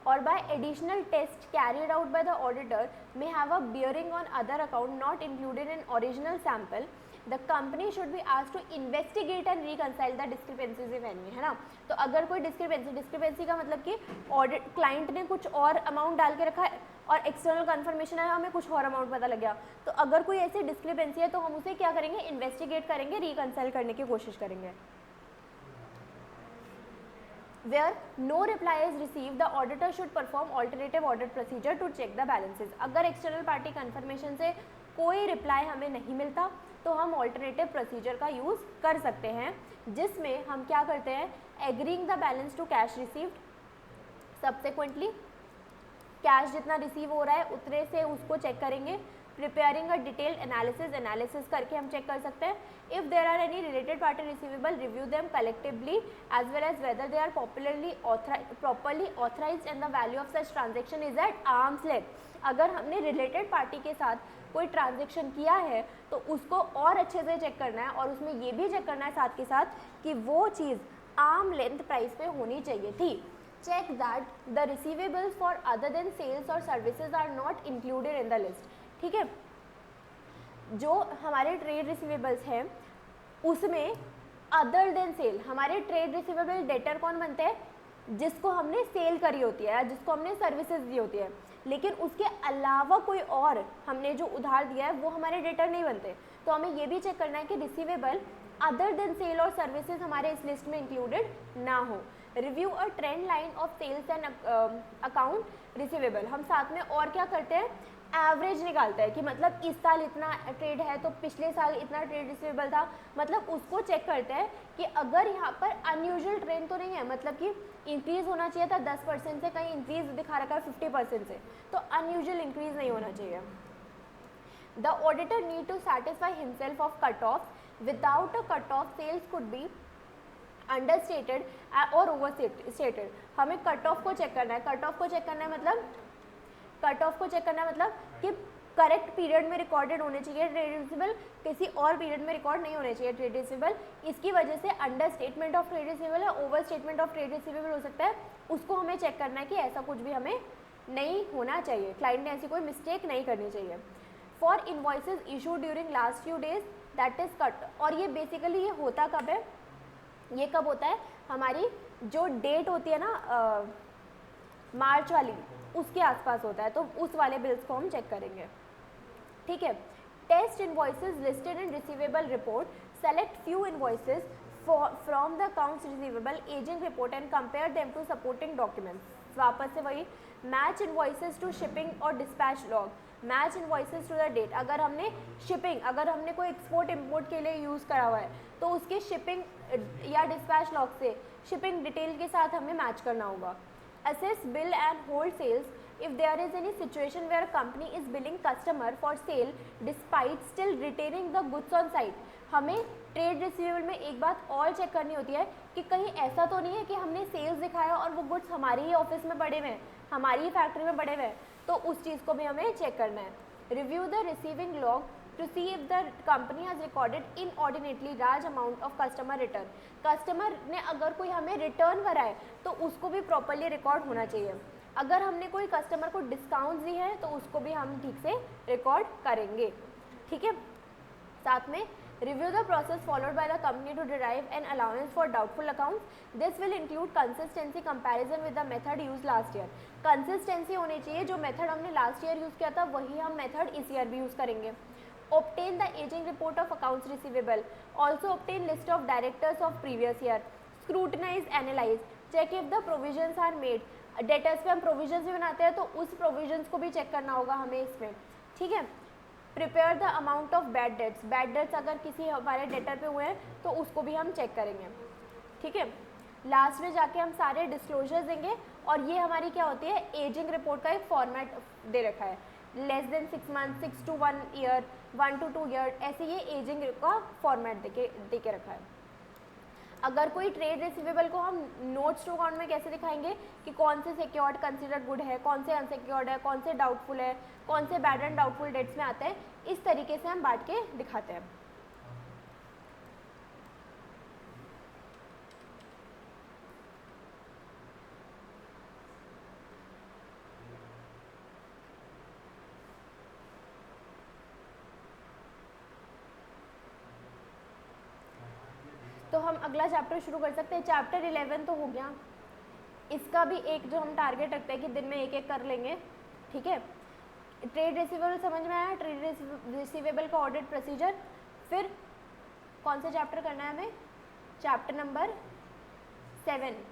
or by additional tests carried out by the auditor may have a bearing on other account not included in original sample. The company should be asked to investigate and reconcile the discrepancies if any, है ना। तो अगर कोई discrepancy का मतलब कि audit client ने कुछ और अमाउंट डाल के रखा है और एक्सटर्नल कन्फर्मेशन है हमें कुछ और अमाउंट पता लग गया, तो अगर कोई ऐसी डिस्क्रिपेंसी है तो हम उसे क्या करेंगे, इन्वेस्टिगेट करेंगे, रिकंसाइल करने की कोशिश करेंगे। Where no reply is received, the auditor should perform alternative audit procedure to check the balances. अगर एक्सटर्नल पार्टी कन्फर्मेशन से कोई रिप्लाई हमें नहीं मिलता तो हम ऑल्टरनेटिव प्रोसीजर का यूज़ कर सकते हैं, जिसमें हम क्या करते हैं, agreeing the balance to cash received. Subsequently cash जितना रिसीव हो रहा है उतने से उसको चेक करेंगे, प्रिपेयरिंग अ डिटेल्ड एनालिसिस करके हम चेक कर सकते हैं. If there are any related party receivable, review them collectively as well as whether they are properly authorised and the value of such transaction is at arm's length. अगर हमने related party के साथ कोई transaction किया है तो उसको और अच्छे से चेक करना है, और उसमें ये भी चेक करना है साथ के साथ कि वो चीज़ आर्म लेंथ प्राइस पे होनी चाहिए थी. Check that the receivables for other than sales और services are not included in the list. ठीक है, जो हमारे ट्रेड रिसीवेबल्स हैं उसमें अदर देन सेल, हमारे ट्रेड रिसीवेबल डेटर कौन बनते हैं? जिसको हमने सेल करी होती है या जिसको हमने सर्विसेज दी होती है, लेकिन उसके अलावा कोई और हमने जो उधार दिया है वो हमारे डेटर नहीं बनते. तो हमें ये भी चेक करना है कि रिसीवेबल अदर देन सेल और सर्विसेज हमारे इस लिस्ट में इंक्लूडेड ना हो. Review a trend line of sales and account receivable. हम साथ में और क्या करते हैं? एवरेज निकालते हैं कि मतलब इस साल इतना ट्रेड है तो पिछले साल इतना ट्रेड रिसीवेबल था. मतलब उसको चेक करते हैं कि अगर यहाँ पर अनयूजुअल ट्रेंड तो नहीं है, मतलब कि इंक्रीज होना चाहिए था 10% से, कहीं इंक्रीज दिखा रखा है 50% से, तो अनयूजुअल इंक्रीज नहीं होना चाहिए. The auditor need to satisfy himself of cut off. Without a cut off sales could be understated और ओवरस्टेटेड. हमें कट ऑफ को चेक करना है. कट ऑफ को चेक करना है मतलब कि करेक्ट पीरियड में रिकॉर्डेड होने चाहिए ट्रेड रिसीवेबल, किसी और पीरियड में रिकॉर्ड नहीं होने चाहिए ट्रेड रिसीवेबल. इसकी वजह से understatement of trade receivable या overstatement of trade receivable हो सकता है. उसको हमें चेक करना है कि ऐसा कुछ भी हमें नहीं होना चाहिए, क्लाइंट ने ऐसी कोई मिस्टेक नहीं करनी चाहिए. For invoices issue during last few days that is cut. और ये बेसिकली ये होता कब है? ये कब होता है? हमारी जो डेट होती है ना मार्च वाली, उसके आसपास होता है, तो उस वाले बिल्स को हम चेक करेंगे. ठीक है. Test invoices listed in receivable report. Select few invoices from the accounts receivable ageing report and compare them to supporting documents. वापस से वही, मैच इन्वॉइसेज टू शिपिंग और dispatch log. Match invoices to the date. अगर हमने shipping, अगर हमने कोई export import के लिए यूज़ करा हुआ है तो उसके शिपिंग या डिस्पैच लॉग से शिपिंग डिटेल के साथ हमें मैच करना होगा. Assess bill and hold sales. If there is any situation where a company is billing customer for sale despite still retaining the goods on site. हमें trade receivable में एक बात और चेक करनी होती है कि कहीं ऐसा तो नहीं है कि हमने सेल्स दिखाया और वो गुड्स हमारी ही ऑफिस में पड़े हुए हैं, हमारी ही फैक्ट्री में पड़े हुए हैं, तो उस चीज़ को भी हमें चेक करना है. Review the receiving log to see if the company has recorded inordinately large amount of customer return. Customer ने अगर कोई हमें रिटर्न कराए तो उसको भी प्रॉपरली रिकॉर्ड होना चाहिए. अगर हमने कोई कस्टमर को डिस्काउंट दी है तो उसको भी हम ठीक से रिकॉर्ड करेंगे. ठीक है. साथ में review the process followed by the company to derive an allowance for doubtful accounts. This will include consistency comparison with the method use last year. Consistency होनी चाहिए, जो मेथड हमने लास्ट ईयर यूज़ किया था वही हम मेथड इस year भी यूज़ करेंगे. Obtain the aging report of accounts receivable. Also obtain list of directors of previous year. Scrutinize, analyze. Check if the provisions are made. Debtors पे हम provisions भी बनाते हैं तो उस provisions को भी check करना होगा हमें इसमें. ठीक है. Prepare the amount of bad debts. Bad debts अगर किसी हमारे debtor पे हुए हैं तो उसको भी हम check करेंगे. ठीक है. लास्ट में जाके हम सारे डिस्क्लोजर्स देंगे और ये हमारी क्या होती है? एजिंग रिपोर्ट का एक फॉर्मेट दे रखा है. Less than 6 month, 6 to 1 year, 1 to 2 year, ऐसे ये एजिंग का फॉर्मेट दे के रखा है. अगर कोई ट्रेड रिसीवेबल को हम नोट्स टू अकाउंट में कैसे दिखाएंगे कि कौन से सिक्योर्ड कंसिडर गुड है, कौन से अनसिक्योर्ड है, कौन से डाउटफुल है, कौन से बैड एंड डाउटफुल डेट्स में आते हैं, इस तरीके से हम बांट के दिखाते हैं. तो हम अगला चैप्टर शुरू कर सकते हैं. चैप्टर 11 तो हो गया, इसका भी एक जो हम टारगेट रखते हैं कि दिन में एक एक कर लेंगे. ठीक है. ट्रेड रिसीवेबल समझ में आया? ट्रेड रिसीवेबल का ऑडिट प्रोसीजर. फिर कौन सा चैप्टर करना है हमें? Chapter number 7.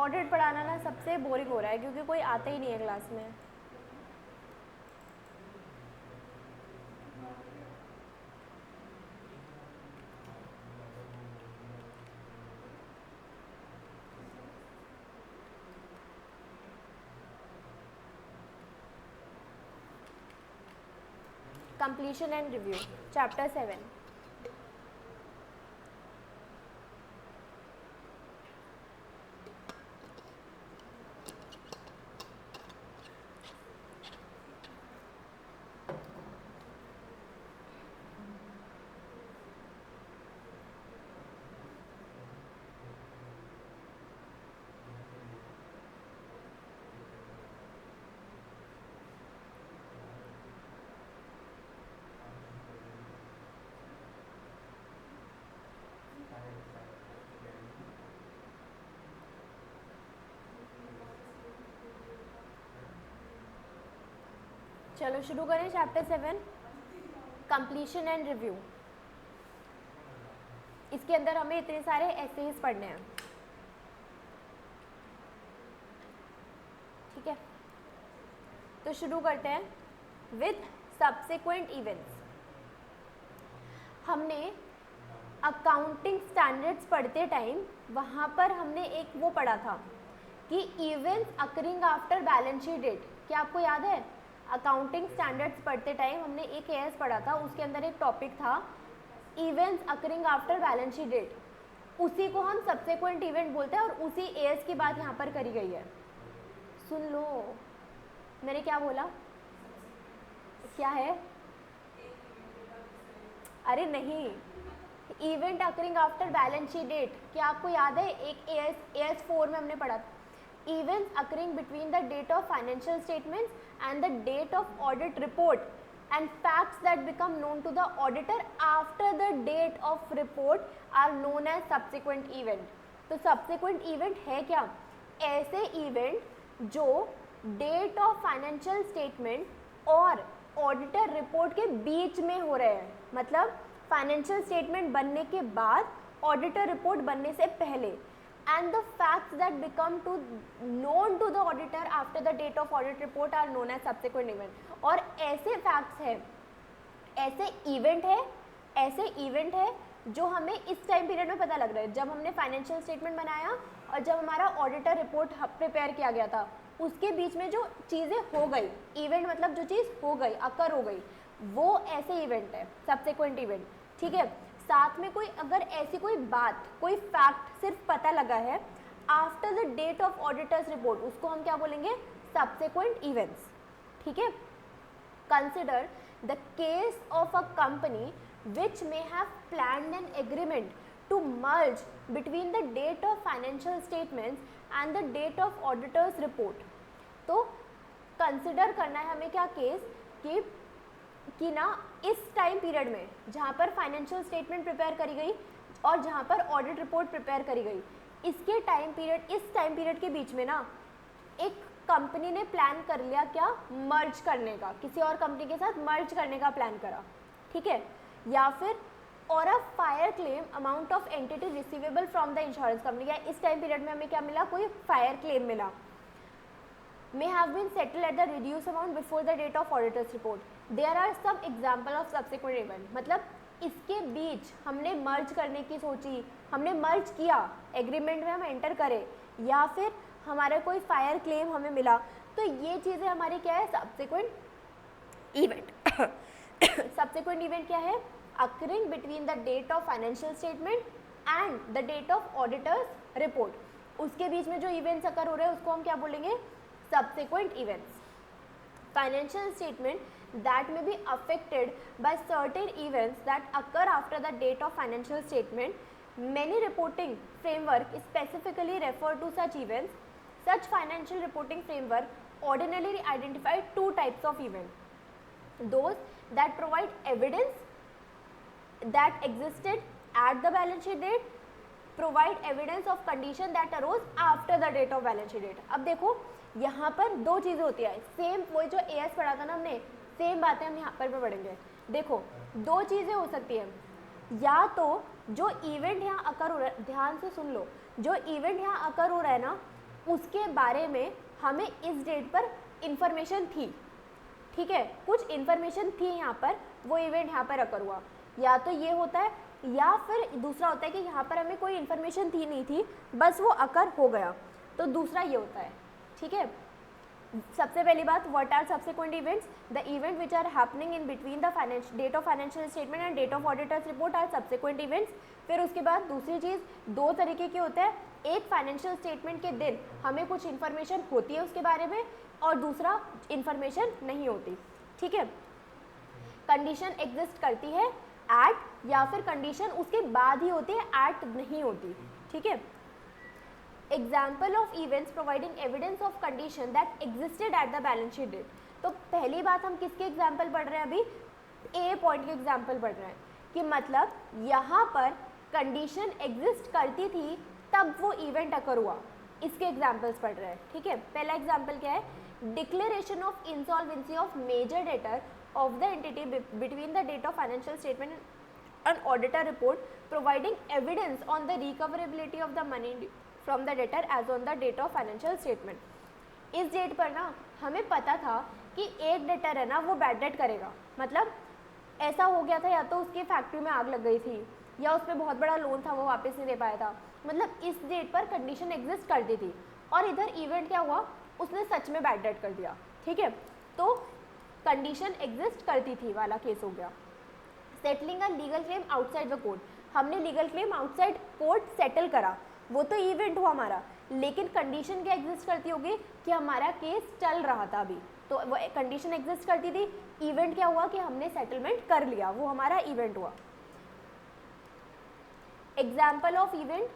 ऑडिट पढ़ाना ना सबसे बोरिंग हो रहा है क्योंकि कोई आता ही नहीं है क्लास में। Completion and review, chapter 7. चलो शुरू करें चैप्टर 7, कंप्लीशन एंड रिव्यू। इसके अंदर हमें इतने सारे एसेज पढ़ने हैं, ठीक है। तो शुरू करते हैं विद सब्सिक्वेंट इवेंट्स। हमने अकाउंटिंग स्टैंडर्ड्स पढ़ते टाइम वहाँ पर हमने एक वो पढ़ा था कि events occurring after balance sheet date. क्या आपको याद है? अकाउंटिंग स्टैंडर्ड्स पढ़ते टाइम हमने एक एएस पढ़ा था, उसके अंदर एक टॉपिक था events occurring after balance sheet date. उसी को हम सब्सिक्वेंट इवेंट बोलते हैं और उसी एएस की बात यहाँ पर करी गई है। सुन लो मैंने क्या बोला, क्या है? अरे नहीं, event occurring after balance sheet date. क्या आपको याद है? एक एएस 4 में हमने पढ़ा था events occurring between the date of financial statements and the date of audit report and facts that become known to the auditor after the date of report are known as subsequent event। तो subsequent event है क्या? ऐसे event जो date of financial statement और auditor report के बीच में हो रहे हैं, मतलब financial statement बनने के बाद auditor report बनने से पहले, and the facts that become known to the auditor after the date of audit report are known as subsequent event। और ऐसे facts है, ऐसे event है जो हमें इस टाइम पीरियड में पता लग रहा है जब हमने फाइनेंशियल स्टेटमेंट बनाया और जब हमारा ऑडिटर रिपोर्ट प्रिपेयर किया गया था, उसके बीच में जो चीज़ें हो गई, इवेंट मतलब जो चीज़ हो गई, अकर हो गई, वो ऐसे इवेंट है सब्सिक्वेंट इवेंट, ठीक है। साथ में कोई अगर ऐसी कोई बात, कोई फैक्ट सिर्फ पता लगा है after the date of auditor's report, उसको हम क्या बोलेंगे? सब्सिक्वेंट इवेंट्स, ठीक है। Consider the case of a company which may have planned an agreement to merge between the date of financial statements and the date of auditor's report। तो consider करना है हमें क्या केस कि ना इस टाइम पीरियड में जहाँ पर फाइनेंशियल स्टेटमेंट प्रिपेयर करी गई और जहाँ पर ऑडिट रिपोर्ट प्रिपेयर करी गई, इसके टाइम पीरियड, इस टाइम पीरियड के बीच में ना एक कंपनी ने प्लान कर लिया क्या? मर्ज करने का, किसी और कंपनी के साथ मर्ज करने का प्लान करा, ठीक है। या फिर और a fire claim amount of entity receivable from the insurance company, या इस टाइम पीरियड में हमें क्या मिला? कोई फायर क्लेम मिला। may have been settled at the reduced amount before the date of auditor's report। there are some example of subsequent event। मतलब इसके बीच हमने मर्ज करने की सोची, हमने मर्ज किया, एग्रीमेंट में हम एंटर करें, या फिर हमारा कोई फायर क्लेम हमें मिला, तो ये चीज़ें हमारी क्या है? Subsequent event. सब्सिक्वेंट इवेंट क्या है? Occurring between the date of financial statement and the date of auditor's report. उसके बीच में जो इवेंट्स अकर हो रहे हैं उसको हम क्या बोलेंगे? subsequent events। financial statement that may be affected by certain events that occur after the date of financial statement, many reporting framework specifically refer to such events। such financial reporting framework ordinarily identify two types of events: those that provide evidence that existed at the balance sheet date, provide evidence of condition that arose after the date of balance sheet date। अब देखो यहाँ पर दो चीज़ें होती है, same वही जो एएस पढ़ा था ना हमने, सेम बातें हम यहाँ पर भी पढ़ेंगे। देखो दो चीज़ें हो सकती हैं, या तो जो इवेंट यहाँ अकर हो रहा है, ध्यान से सुन लो, जो इवेंट यहाँ अकर हो रहा है ना, उसके बारे में हमें इस डेट पर इंफॉर्मेशन थी, ठीक है, कुछ इंफॉर्मेशन थी यहाँ पर, वो इवेंट यहाँ पर अकर हुआ। या तो ये होता है या फिर दूसरा होता है कि यहाँ पर हमें कोई इन्फॉर्मेशन थी नहीं थी, बस वो अकर हो गया, तो दूसरा ये होता है, ठीक है। सबसे पहली बात, what are subsequent events, the event which are happening in between the date of financial statement and date of auditor's report are subsequent events. फिर उसके बाद दूसरी चीज़, दो तरीके के होते हैं, एक फाइनेंशियल स्टेटमेंट के दिन हमें कुछ इन्फॉर्मेशन होती है उसके बारे में और दूसरा इन्फॉर्मेशन नहीं होती, ठीक है। कंडीशन एग्जिस्ट करती है एट, या फिर कंडीशन उसके बाद ही होती है, एट नहीं होती, ठीक है। Example of events providing evidence of condition that existed at the balance sheet date. तो पहली बात हम किसके एग्जाम्पल पढ़ रहे हैं, अभी ए पॉइंट के एग्जाम्पल पढ़ रहे हैं कि मतलब यहाँ पर कंडीशन एग्जिस्ट करती थी तब वो इवेंट अकर हुआ, इसके एग्जाम्पल्स पढ़ रहे हैं, ठीक है। पहला एग्जाम्पल क्या है, declaration of insolvency of major debtor of the entity between the date of financial statement and auditor report providing evidence on the recoverability of the money from the debtor as on the date of financial statement। इस date पर ना हमें पता था कि एक debtor है ना वो बैड डेट करेगा, मतलब ऐसा हो गया था या तो उसकी फैक्ट्री में आग लग गई थी या उस पर बहुत बड़ा लोन था वो वापस नहीं दे पाया था, मतलब इस डेट पर कंडीशन एग्जिस्ट करती थी और इधर इवेंट क्या हुआ, उसने सच में बैड डेट कर दिया, ठीक है। तो कंडीशन एग्जिस्ट करती थी वाला केस हो गया। Settling a legal claim outside the court, हमने legal claim outside court settle करा, वो तो इवेंट हुआ हमारा, लेकिन कंडीशन क्या एग्जिस्ट करती होगी कि हमारा केस चल रहा था अभी, तो वो कंडीशन एग्जिस्ट करती थी, इवेंट क्या हुआ कि हमने सेटलमेंट कर लिया, वो हमारा इवेंट हुआ। Example of event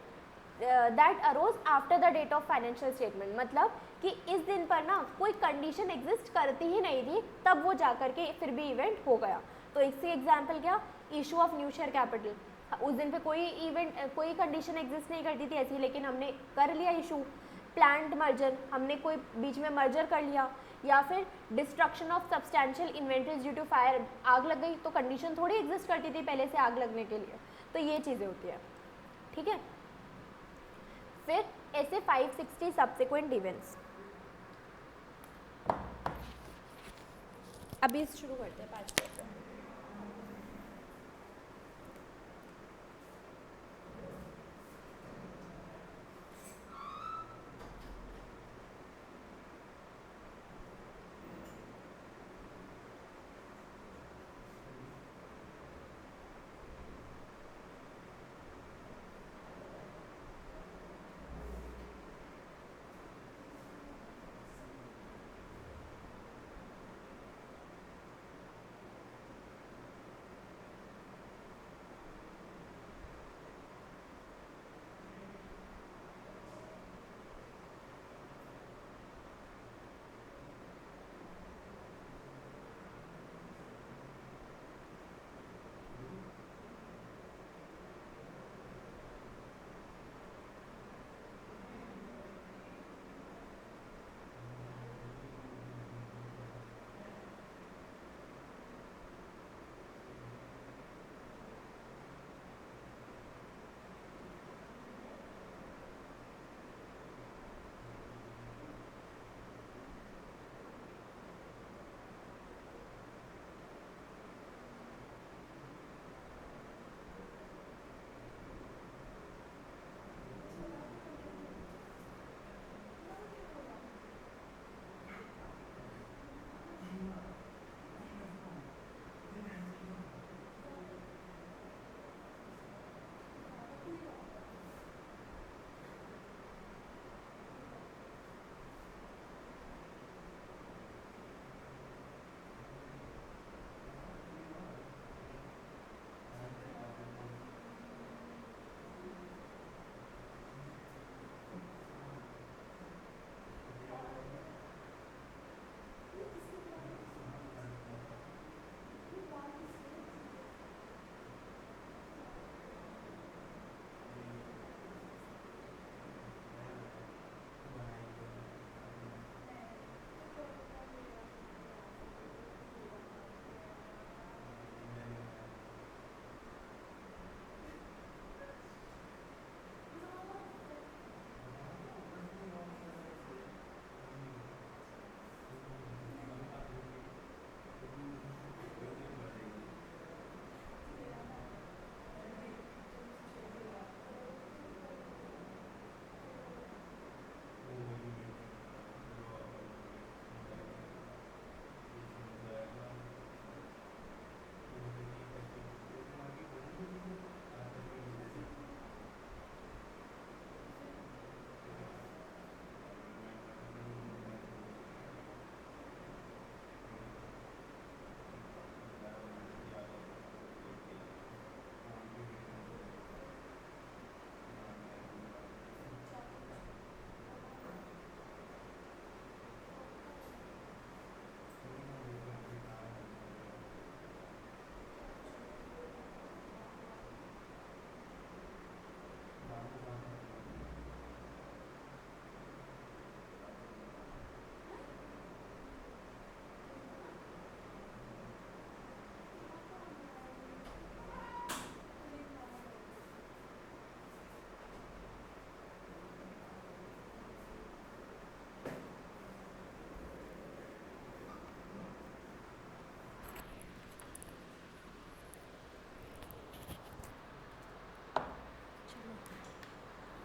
that arose after the date of financial statement, मतलब कि इस दिन पर ना कोई कंडीशन एग्जिस्ट करती ही नहीं थी तब वो जा कर के फिर भी इवेंट हो गया। तो इससे एग्जाम्पल क्या, issue of new share capital, उस दिन पे कोई इवेंट कोई कंडीशन एग्जिस्ट नहीं करती थी ऐसी, लेकिन हमने कर लिया इशू। प्लान्ड मर्जर, हमने कोई बीच में मर्जर कर लिया, या फिर destruction of substantial inventories due to fire, आग लग गई तो कंडीशन थोड़ी एग्जिस्ट करती थी पहले से आग लगने के लिए, तो ये चीज़ें होती है, ठीक है। फिर ऐसे 560 सब्सिक्वेंट इवेंट्स। अभी शुरू करते हैं 5 से।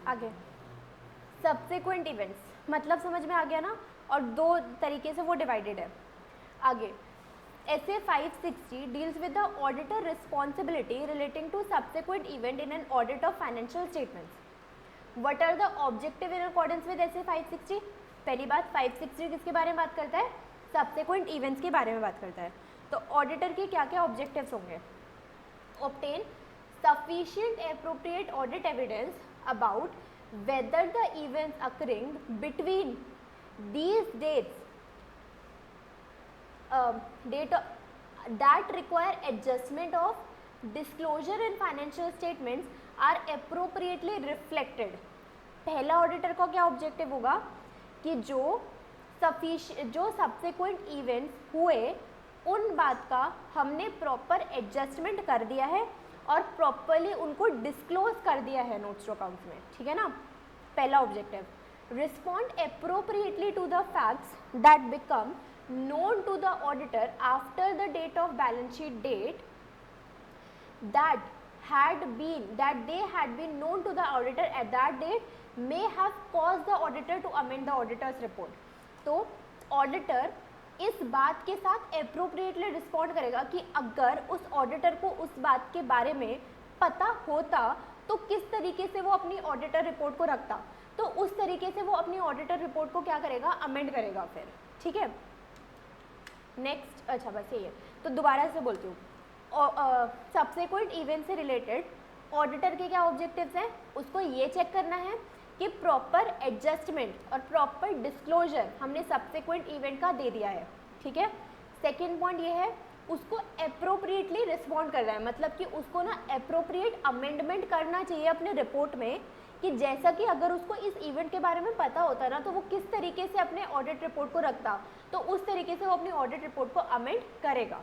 आगे सब्सिक्वेंट इवेंट्स, मतलब समझ में आ गया ना, और दो तरीके से वो डिवाइडेड है। आगे SA 560 deals with the auditor responsibility relating to subsequent event in an audit of financial statements. What are the objective in accordance with SA 560? पहली बात 560 किसके बारे में बात करता है? Subsequent events के बारे में बात करता है। तो ऑडिटर के क्या क्या ऑब्जेक्टिव्स होंगे? Obtain sufficient appropriate audit evidence about whether the events occurring between these dates that require adjustment of disclosure in financial statements are appropriately reflected. पहला ऑडिटर का क्या ऑब्जेक्टिव होगा कि जो सब्सिक्वेंट इवेंट्स हुए उन बात का हमने प्रॉपर एडजस्टमेंट कर दिया है और प्रॉपरली उनको डिस्क्लोज कर दिया है नोट्स टू अकाउंट्स में, ठीक है ना। पहला objective, respond appropriately to the facts that become known to the auditor after the date of balance sheet date that they had been known to the auditor at that date may have caused the auditor to amend the auditor's report. तो auditor इस बात के साथ appropriately respond करेगा कि अगर उस auditor को उस बात के बारे में पता होता तो किस तरीके से वो अपनी ऑडिटर रिपोर्ट को रखता, तो उस तरीके से वो अपनी ऑडिटर रिपोर्ट को क्या करेगा, अमेंड करेगा फिर, ठीक है। नेक्स्ट, अच्छा बस यही है, तो दोबारा से बोलती हूँ। सब्सिक्वेंट इवेंट से रिलेटेड ऑडिटर के क्या ऑब्जेक्टिव्स हैं, उसको ये चेक करना है कि प्रॉपर एडजस्टमेंट और प्रॉपर डिस्क्लोजर हमने सब्सिक्वेंट इवेंट का दे दिया है, ठीक है। सेकेंड पॉइंट ये है, उसको अप्रोप्रिएटली रिस्पॉन्ड कर रहा है, मतलब कि उसको ना अप्रोप्रिएट अमेंडमेंट करना चाहिए अपने रिपोर्ट में, कि जैसा कि अगर उसको इस इवेंट के बारे में पता होता ना तो वो किस तरीके से अपने ऑडिट रिपोर्ट को रखता, तो उस तरीके से वो अपनी ऑडिट रिपोर्ट को अमेंड करेगा,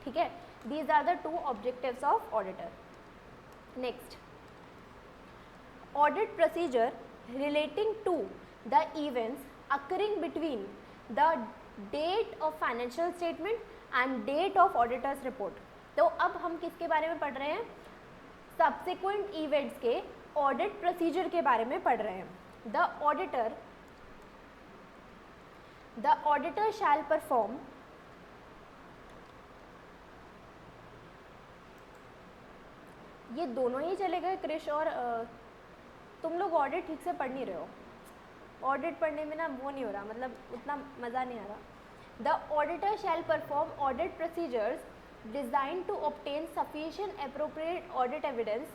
ठीक है। These are the two objectives of auditor. Next, audit procedure relating to the events occurring between the date of financial statement and date of auditor's report. तो अब हम किसके बारे में पढ़ रहे हैं, सब्सिक्वेंट इवेंट्स के ऑडिट प्रोसीजर के बारे में पढ़ रहे हैं। द ऑडिटर शैल परफॉर्म ये दोनों ही चले गए क्रिश, और तुम लोग ऑडिट ठीक से पढ़ नहीं रहे हो, ऑडिट पढ़ने में ना वो नहीं हो रहा, मतलब उतना मज़ा नहीं आ रहा। The auditor shell perform audit procedures designed to obtain sufficient appropriate audit evidence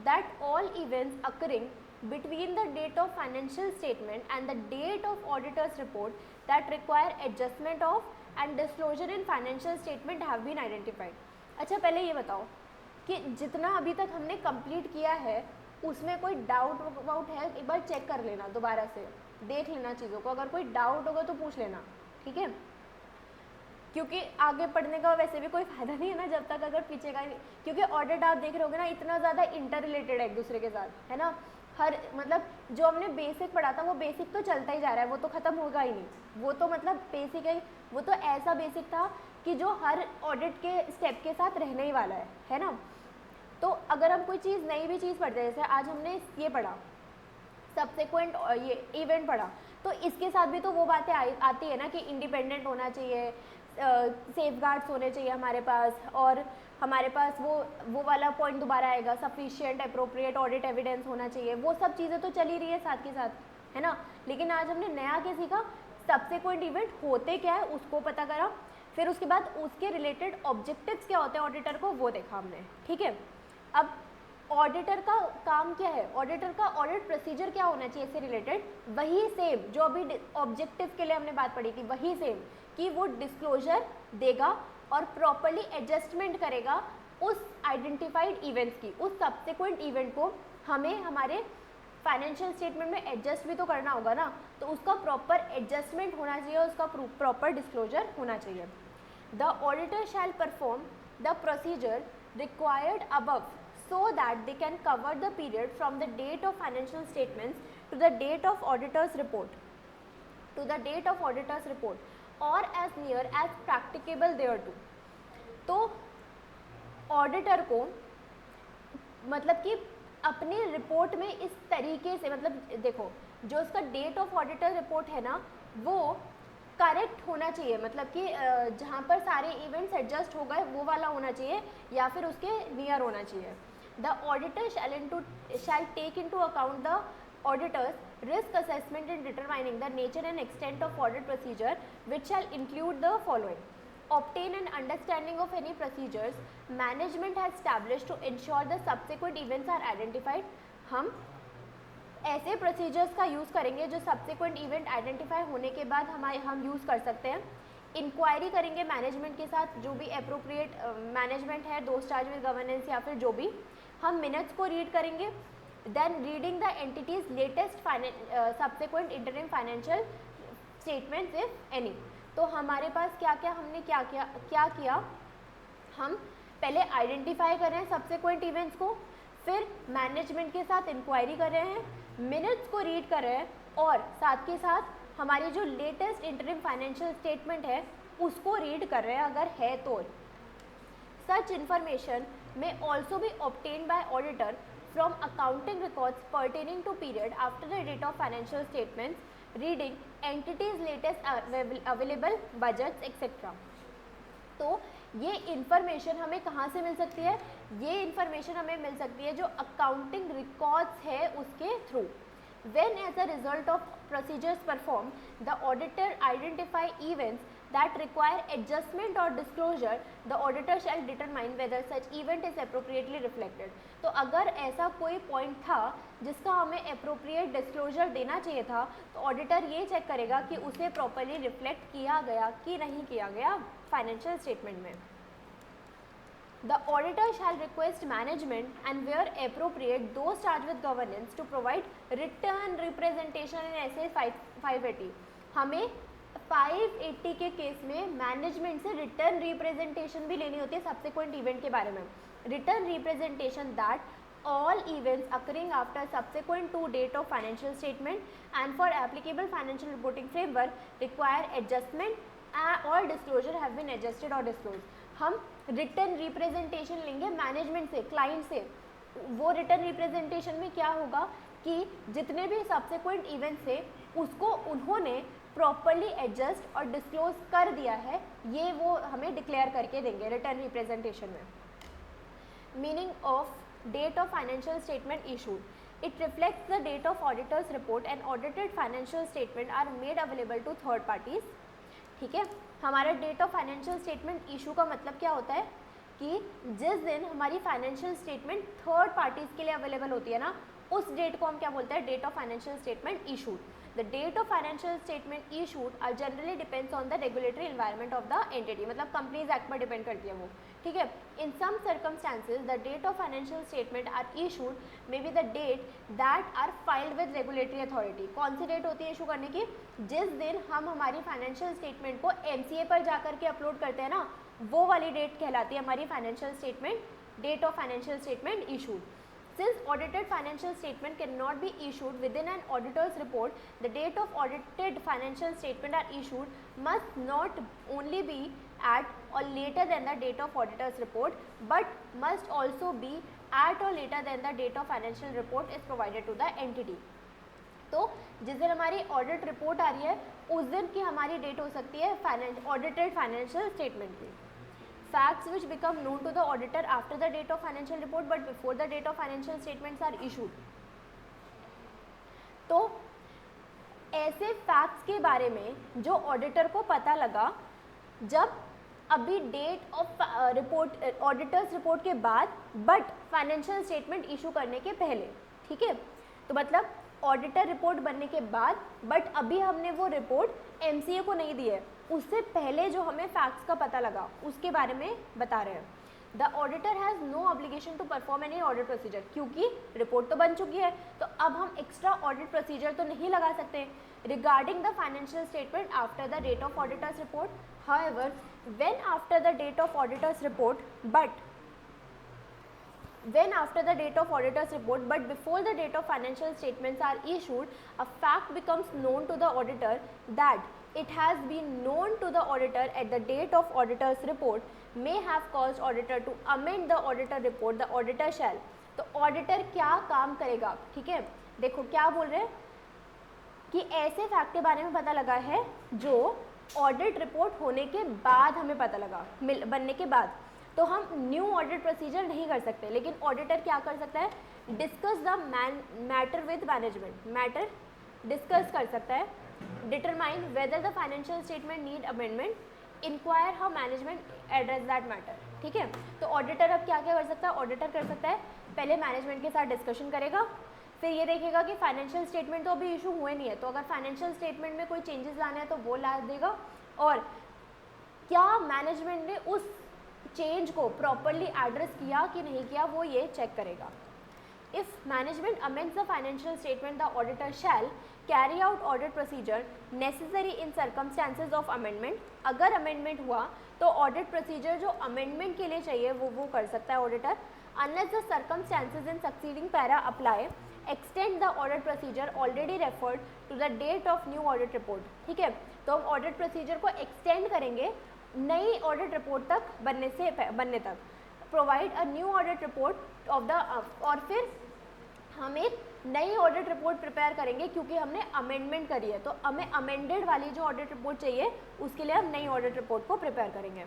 that all events occurring between the date of financial statement and the date of auditor's report that require adjustment of and disclosure in financial statement have been identified. अच्छा, पहले ये बताओ कि जितना अभी तक हमने complete किया है उसमें कोई डाउट वाउट है, एक बार चेक कर लेना, दोबारा से देख लेना चीज़ों को, अगर कोई डाउट होगा तो पूछ लेना, ठीक है। क्योंकि आगे पढ़ने का वैसे भी कोई फ़ायदा नहीं है ना जब तक अगर पीछे का, क्योंकि ऑडिट आप देख रहे होगे ना इतना ज़्यादा इंटर रिलेटेड है एक दूसरे के साथ, है ना। हर मतलब जो हमने बेसिक पढ़ा था वो बेसिक तो चलता ही जा रहा है, वो तो ख़त्म होगा ही नहीं, वो तो मतलब बेसिक है, वो तो ऐसा बेसिक था कि जो हर ऑडिट के स्टेप के साथ रहने ही वाला है ना। तो अगर हम कोई चीज़ नई भी चीज़ पढ़ते हैं, जैसे आज हमने ये पढ़ा सब्सिक्वेंट ये इवेंट पढ़ा, तो इसके साथ भी तो वो बातें आती है ना कि इंडिपेंडेंट होना चाहिए, सेफगार्ड्स होने चाहिए हमारे पास, और हमारे पास वो वाला पॉइंट दोबारा आएगा, सफिशिएंट अप्रोप्रिएट ऑडिट एविडेंस होना चाहिए, वो सब चीज़ें तो चल ही रही है साथ के साथ, है ना। लेकिन आज हमने नया क्या सीखा, सब्सिक्वेंट इवेंट होते क्या है उसको पता करा, फिर उसके बाद उसके रिलेटेड ऑब्जेक्टिव्स क्या होते हैं ऑडिटर को वो देखा हमने, ठीक है। अब ऑडिटर का काम क्या है, ऑडिटर का ऑडिट प्रोसीजर क्या होना चाहिए इससे रिलेटेड, वही सेम जो अभी ऑब्जेक्टिव के लिए हमने बात पढ़ी थी, वही सेम कि वो डिस्क्लोजर देगा और प्रॉपरली एडजस्टमेंट करेगा उस आइडेंटिफाइड इवेंट्स की, उस सब्सिक्वेंट इवेंट को हमें हमारे फाइनेंशियल स्टेटमेंट में एडजस्ट भी तो करना होगा ना, तो उसका प्रॉपर एडजस्टमेंट होना चाहिए, उसका प्रॉपर डिस्क्लोजर होना चाहिए। The auditor shell perform the procedure required above so that they can cover the period from the date of financial statements to the date of auditor's report, or as near as practicable thereto। तो auditor को मतलब कि अपनी report में इस तरीके से, मतलब देखो जो उसका डेट ऑफ ऑडिटर रिपोर्ट है ना वो करेक्ट होना चाहिए, मतलब कि जहाँ पर सारे इवेंट्स एडजस्ट हो गए वो वाला होना चाहिए या फिर उसके नियर होना चाहिए. The auditor shall take into account the auditor's risk assessment in determining the nature and extent of audit procedure which shall include the following. Obtain an understanding of any procedures management has established to ensure the subsequent events are identified. हम ऐसे procedures का use करेंगे जो subsequent event identify होने के बाद हम use कर सकते हैं. इंक्वायरी करेंगे मैनेजमेंट के साथ, जो भी अप्रोप्रिएट मैनेजमेंट है, 2 स्टार विद गवर्नेंस या फिर जो भी. हम मिनट्स को रीड करेंगे. Then reading the entity's latest subsequent interim financial statements if any. तो हमारे पास क्या किया, हम पहले आइडेंटिफाई कर रहे हैं सब्सिक्वेंट इवेंट्स को, फिर मैनेजमेंट के साथ इंक्वायरी कर रहे हैं, मिनट्स को रीड कर रहे हैं और साथ के साथ हमारी जो लेटेस्ट इंटरिम फाइनेंशियल स्टेटमेंट है उसको रीड कर रहे हैं अगर है तो. सच इंफॉर्मेशन में ऑल्सो भी obtain by auditor from accounting records pertaining to period after the date of financial statements, reading entity's latest available budgets etcetera. तो ये इन्फॉर्मेशन हमें कहाँ से मिल सकती है? ये इन्फॉर्मेशन हमें मिल सकती है जो अकाउंटिंग रिकॉर्ड्स है उसके through. When as a result of procedures performed, the auditor identify events that require adjustment or disclosure, the auditor shall determine whether such event is appropriately reflected. तो अगर ऐसा कोई पॉइंट था जिसका हमें appropriate disclosure देना चाहिए था तो ऑडिटर ये चेक करेगा कि उसे प्रॉपरली रिफ्लेक्ट किया गया कि नहीं किया गया फाइनेंशियल स्टेटमेंट में. The auditor shall request management and where appropriate those charged with governance to provide written representation in SA 580. हमें 580 के केस में मैनेजमेंट से रिटर्न रिप्रेजेंटेशन भी लेनी होती है सब्सिक्वेंट इवेंट के बारे में. Written representation that all events occurring after subsequent to date of financial statement and for applicable financial reporting framework require adjustment or disclosure have been adjusted or disclosed. हम written representation लेंगे management से, client से. वो return representation में क्या होगा कि जितने भी सब्सिक्वेंट इवेंट्स थे उसको उन्होंने प्रॉपरली एडजस्ट और डिस्क्लोज कर दिया है, ये वो हमें डिक्लेयर करके देंगे रिटर्न रिप्रेजेंटेशन में. Meaning of date of financial statement issued. It reflects the date of auditor's report and audited financial statement are made available to third parties. ठीक है, हमारा date of financial statement issue का मतलब क्या होता है कि जिस दिन हमारी फाइनेंशियल स्टेटमेंट थर्ड पार्टीज़ के लिए अवेलेबल होती है ना, उस डेट को हम क्या बोलते हैं? Date of financial statement issued. The date of financial statement issued are generally depends on the regulatory environment of the entity. मतलब कंपनीज एक्ट पर डिपेंड करती है वो. ठीक है, in some circumstances the date of financial statement are issued may be the date that are filed with regulatory authority. कौन सी date होती है इशू करने की? जिस दिन हम हमारी फाइनेंशियल स्टेटमेंट को MCA पर जाकर के अपलोड करते हैं ना, वो वाली डेट कहलाती है हमारी financial statement, date of financial statement issued. Since audited financial statement cannot be issued within an auditor's report, the date of audited financial statement are issued must not only be at or later than the date of auditor's report, but must also be at or later than the date of financial report is provided to the entity. तो जिस दिन हमारी audit report आ रही है उस दिन की हमारी डेट हो सकती है ऑडिटेड फाइनेंशियल स्टेटमेंट की. Facts which become known to the auditor after the date of financial report but before the date of financial statements are issued. तो ऐसे फैक्ट्स के बारे में जो ऑडिटर को पता लगा जब अभी date of report auditor's report के बाद बट फाइनेंशियल स्टेटमेंट इशू करने के पहले. ठीक है, तो मतलब ऑडिटर रिपोर्ट बनने के बाद बट अभी हमने वो रिपोर्ट MCA को नहीं दी है, उससे पहले जो हमें फैक्ट्स का पता लगा उसके बारे में बता रहे हैं. The auditor has no obligation to perform any audit procedure. क्योंकि रिपोर्ट तो बन चुकी है तो अब हम एक्स्ट्रा ऑडिट प्रोसीजर तो नहीं लगा सकते regarding the financial statement after the date of auditor's report. However when after the date of auditor's report when after the date of auditor's report but before the date of financial statements are issued, a fact becomes known to the auditor that it has been known to the auditor at the date of auditor's report may have caused auditor to amend the auditor report. The auditor shall. तो auditor क्या काम करेगा, ठीक है। देखो क्या बोल रहे हैं कि ऐसे फैक्ट के बारे में पता लगा है जो ऑडिट रिपोर्ट होने के बाद हमें पता लगा, बनने के बाद। तो हम न्यू ऑडिट प्रोसीजर नहीं कर सकते, लेकिन ऑडिटर क्या कर सकता है, discuss the matter with management, matter discuss कर सकता है, determine whether the financial statement need amendment, inquire how management address that matter, ठीक है। तो ऑडिटर अब क्या क्या कर सकता है, ऑडिटर कर सकता है पहले मैनेजमेंट के साथ डिस्कशन करेगा, फिर ये देखेगा कि फाइनेंशियल स्टेटमेंट तो अभी इशू हुए नहीं है, तो अगर फाइनेंशियल स्टेटमेंट में कोई चेंजेस लाने हैं तो वो ला देगा, और क्या मैनेजमेंट ने उस चेंज को प्रॉपरली एड्रेस किया कि नहीं किया वो ये चेक करेगा। If management amends the financial statement the auditor shell carry out audit procedure necessary in circumstances of amendment. अगर अमेंडमेंट हुआ तो ऑडिट प्रोसीजर जो अमेंडमेंट के लिए चाहिए वो कर सकता है auditor, unless the circumstances in succeeding para apply, extend the audit procedure already referred to the date of new audit report, ठीक है। तो हम ऑडिट प्रोसीजर को एक्सटेंड करेंगे नई ऑडिट रिपोर्ट तक बनने तक, provide a new audit report of the, और फिर हम एक नई ऑडिट रिपोर्ट प्रिपेयर करेंगे क्योंकि हमने अमेंडमेंट करी है, तो हमें अमेंडेड वाली जो ऑडिट रिपोर्ट चाहिए उसके लिए हम नई ऑडिट रिपोर्ट को प्रिपेयर करेंगे।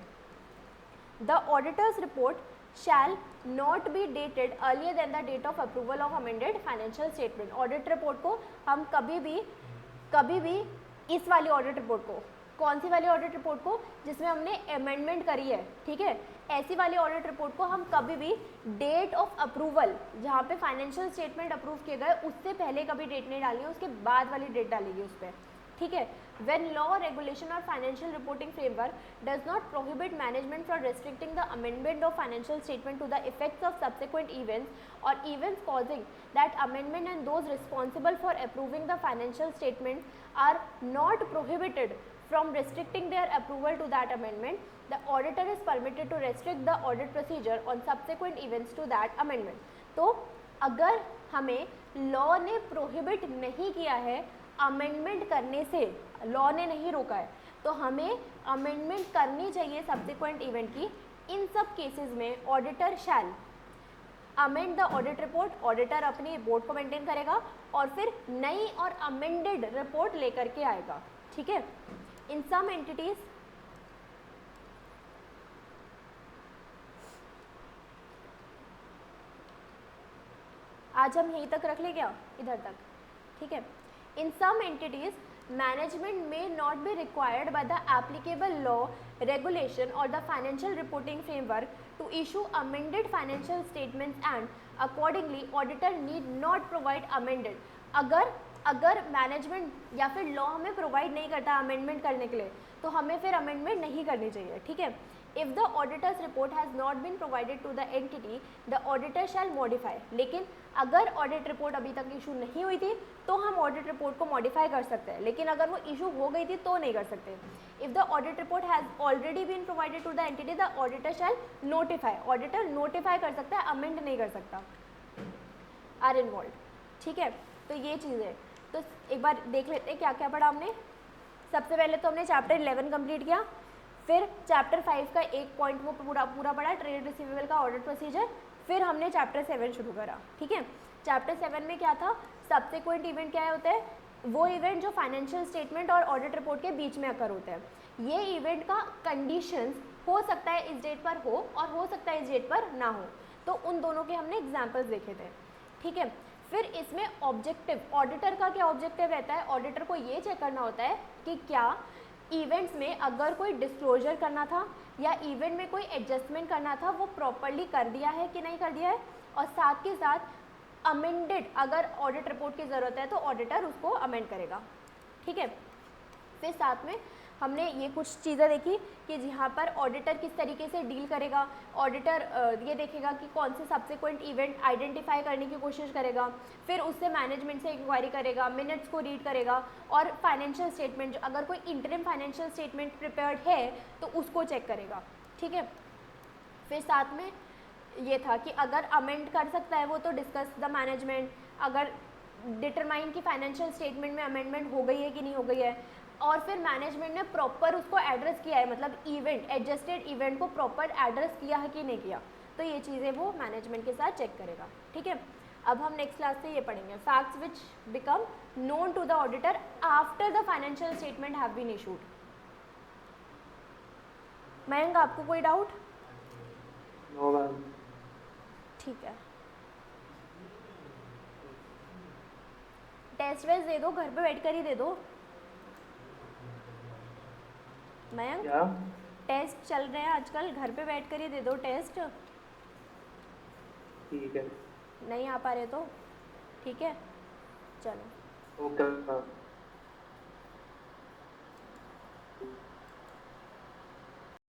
The auditor's report shall not be dated earlier than the date of approval of amended financial statement. Audit report को हम कभी भी इस वाली ऑडिट रिपोर्ट को, कौन सी वाली ऑडिट रिपोर्ट को, जिसमें हमने अमेंडमेंट करी है, ठीक है, ऐसी वाली ऑडिट रिपोर्ट को हम कभी भी डेट ऑफ अप्रूवल, जहाँ पे फाइनेंशियल स्टेटमेंट अप्रूव किए गए उससे पहले कभी डेट नहीं डालनी है, उसके बाद वाली डेट डालेगी उस पर, ठीक है। When law, regulation or financial reporting framework does not prohibit management from restricting the amendment of financial statement to the effects of subsequent events or events causing that amendment, and those responsible for approving the financial statement are not prohibited from restricting their approval to that amendment, the auditor is permitted to restrict the audit procedure on subsequent events to that amendment. तो अगर हमें law ने prohibit नहीं किया है amendment करने से, law ने नहीं रोका है, तो हमें अमेंडमेंट करनी चाहिए सब्सिक्वेंट इवेंट की। इन सब केसेस में auditor shall amend the audit report, auditor अपनी रिपोर्ट को मेंटेन करेगा और फिर नई और अमेंडेड रिपोर्ट लेकर के आएगा, ठीक है। इन सम एंटिटीज आज हम यहीं तक रख ले क्या, इधर तक, ठीक है। In some entities, management may not be required by the applicable law, regulation or the financial reporting framework to issue amended financial statements, and accordingly auditor need not provide amended. अगर मैनेजमेंट या फिर law हमें provide नहीं करता amendment करने के लिए, तो हमें फिर अमेंडमेंट नहीं करनी चाहिए, ठीक है। If the auditor's report has not been provided to the entity, the auditor shall modify. लेकिन अगर ऑडिट रिपोर्ट अभी तक इशू नहीं हुई थी तो हम ऑडिट रिपोर्ट को मॉडिफाई कर सकते हैं, लेकिन अगर वो इशू हो गई थी तो नहीं कर सकते। If the audit report has already been provided to the entity, the auditor shall notify. Auditor notify कर सकता है, अमेंड नहीं कर सकता, आर इन्वॉल्व, ठीक है। तो ये चीज़ है। तो एक बार देख लेते हैं क्या क्या पढ़ा हमने। सबसे पहले तो हमने चैप्टर 11 कंप्लीट किया, फिर चैप्टर 5 का एक पॉइंट वो पूरा पढ़ा, ट्रेड रिसीवेबल का ऑडिट प्रोसीजर, फिर हमने चैप्टर 7 शुरू करा, ठीक है। चैप्टर 7 में क्या था, सब्सिक्वेंट इवेंट क्या होता है, वो इवेंट जो फाइनेंशियल स्टेटमेंट और ऑडिट रिपोर्ट के बीच में अकर होता है। ये इवेंट का कंडीशंस हो सकता है इस डेट पर हो और हो सकता है इस डेट पर ना हो, तो उन दोनों के हमने एग्जाम्पल्स देखे थे, ठीक है। फिर इसमें ऑब्जेक्टिव, ऑडिटर का क्या ऑब्जेक्टिव रहता है, ऑडिटर को ये चेक करना होता है कि क्या इवेंट्स में अगर कोई डिस्क्लोजर करना था या इवेंट में कोई एडजस्टमेंट करना था वो प्रॉपरली कर दिया है कि नहीं कर दिया है, और साथ के साथ अमेंडेड अगर ऑडिट रिपोर्ट की ज़रूरत है तो ऑडिटर उसको अमेंड करेगा, ठीक है। फिर साथ में हमने ये कुछ चीज़ें देखी कि जहाँ पर ऑडिटर किस तरीके से डील करेगा। ऑडिटर ये देखेगा कि कौन से सब्सिक्वेंट इवेंट आइडेंटिफाई करने की कोशिश करेगा, फिर उससे मैनेजमेंट से इंक्वायरी करेगा, मिनट्स को रीड करेगा, और फाइनेंशियल स्टेटमेंट अगर कोई इंटरिम फाइनेंशियल स्टेटमेंट प्रिपेयर्ड है तो उसको चेक करेगा, ठीक है। फिर साथ में ये था कि अगर अमेंड कर सकता है वो तो डिस्कस द मैनेजमेंट, अगर डिटरमाइन की फाइनेंशियल स्टेटमेंट में अमेंडमेंट हो गई है कि नहीं हो गई है, और फिर मैनेजमेंट ने प्रॉपर उसको एड्रेस किया है, मतलब इवेंट एडजस्टेड इवेंट को प्रॉपर एड्रेस किया है कि नहीं किया, तो ये चीज़ें वो मैनेजमेंट के साथ चेक करेगा, ठीक है। अब हम नेक्स्ट क्लास से ये पढ़ेंगे, facts which become known to the auditor after the financial statement have been issued. Mayank, आपको कोई डाउट? No ma'am. ठीक है, टेस्ट वेस्ट दे दो, घर पे बैठ कर ही दे दो। मयंक, क्या? टेस्ट चल रहे हैं आजकल, घर पे बैठ कर ही दे दो टेस्ट। ठीक है। नहीं आ पा रहे तो ठीक है, चलो। Okay ma'am.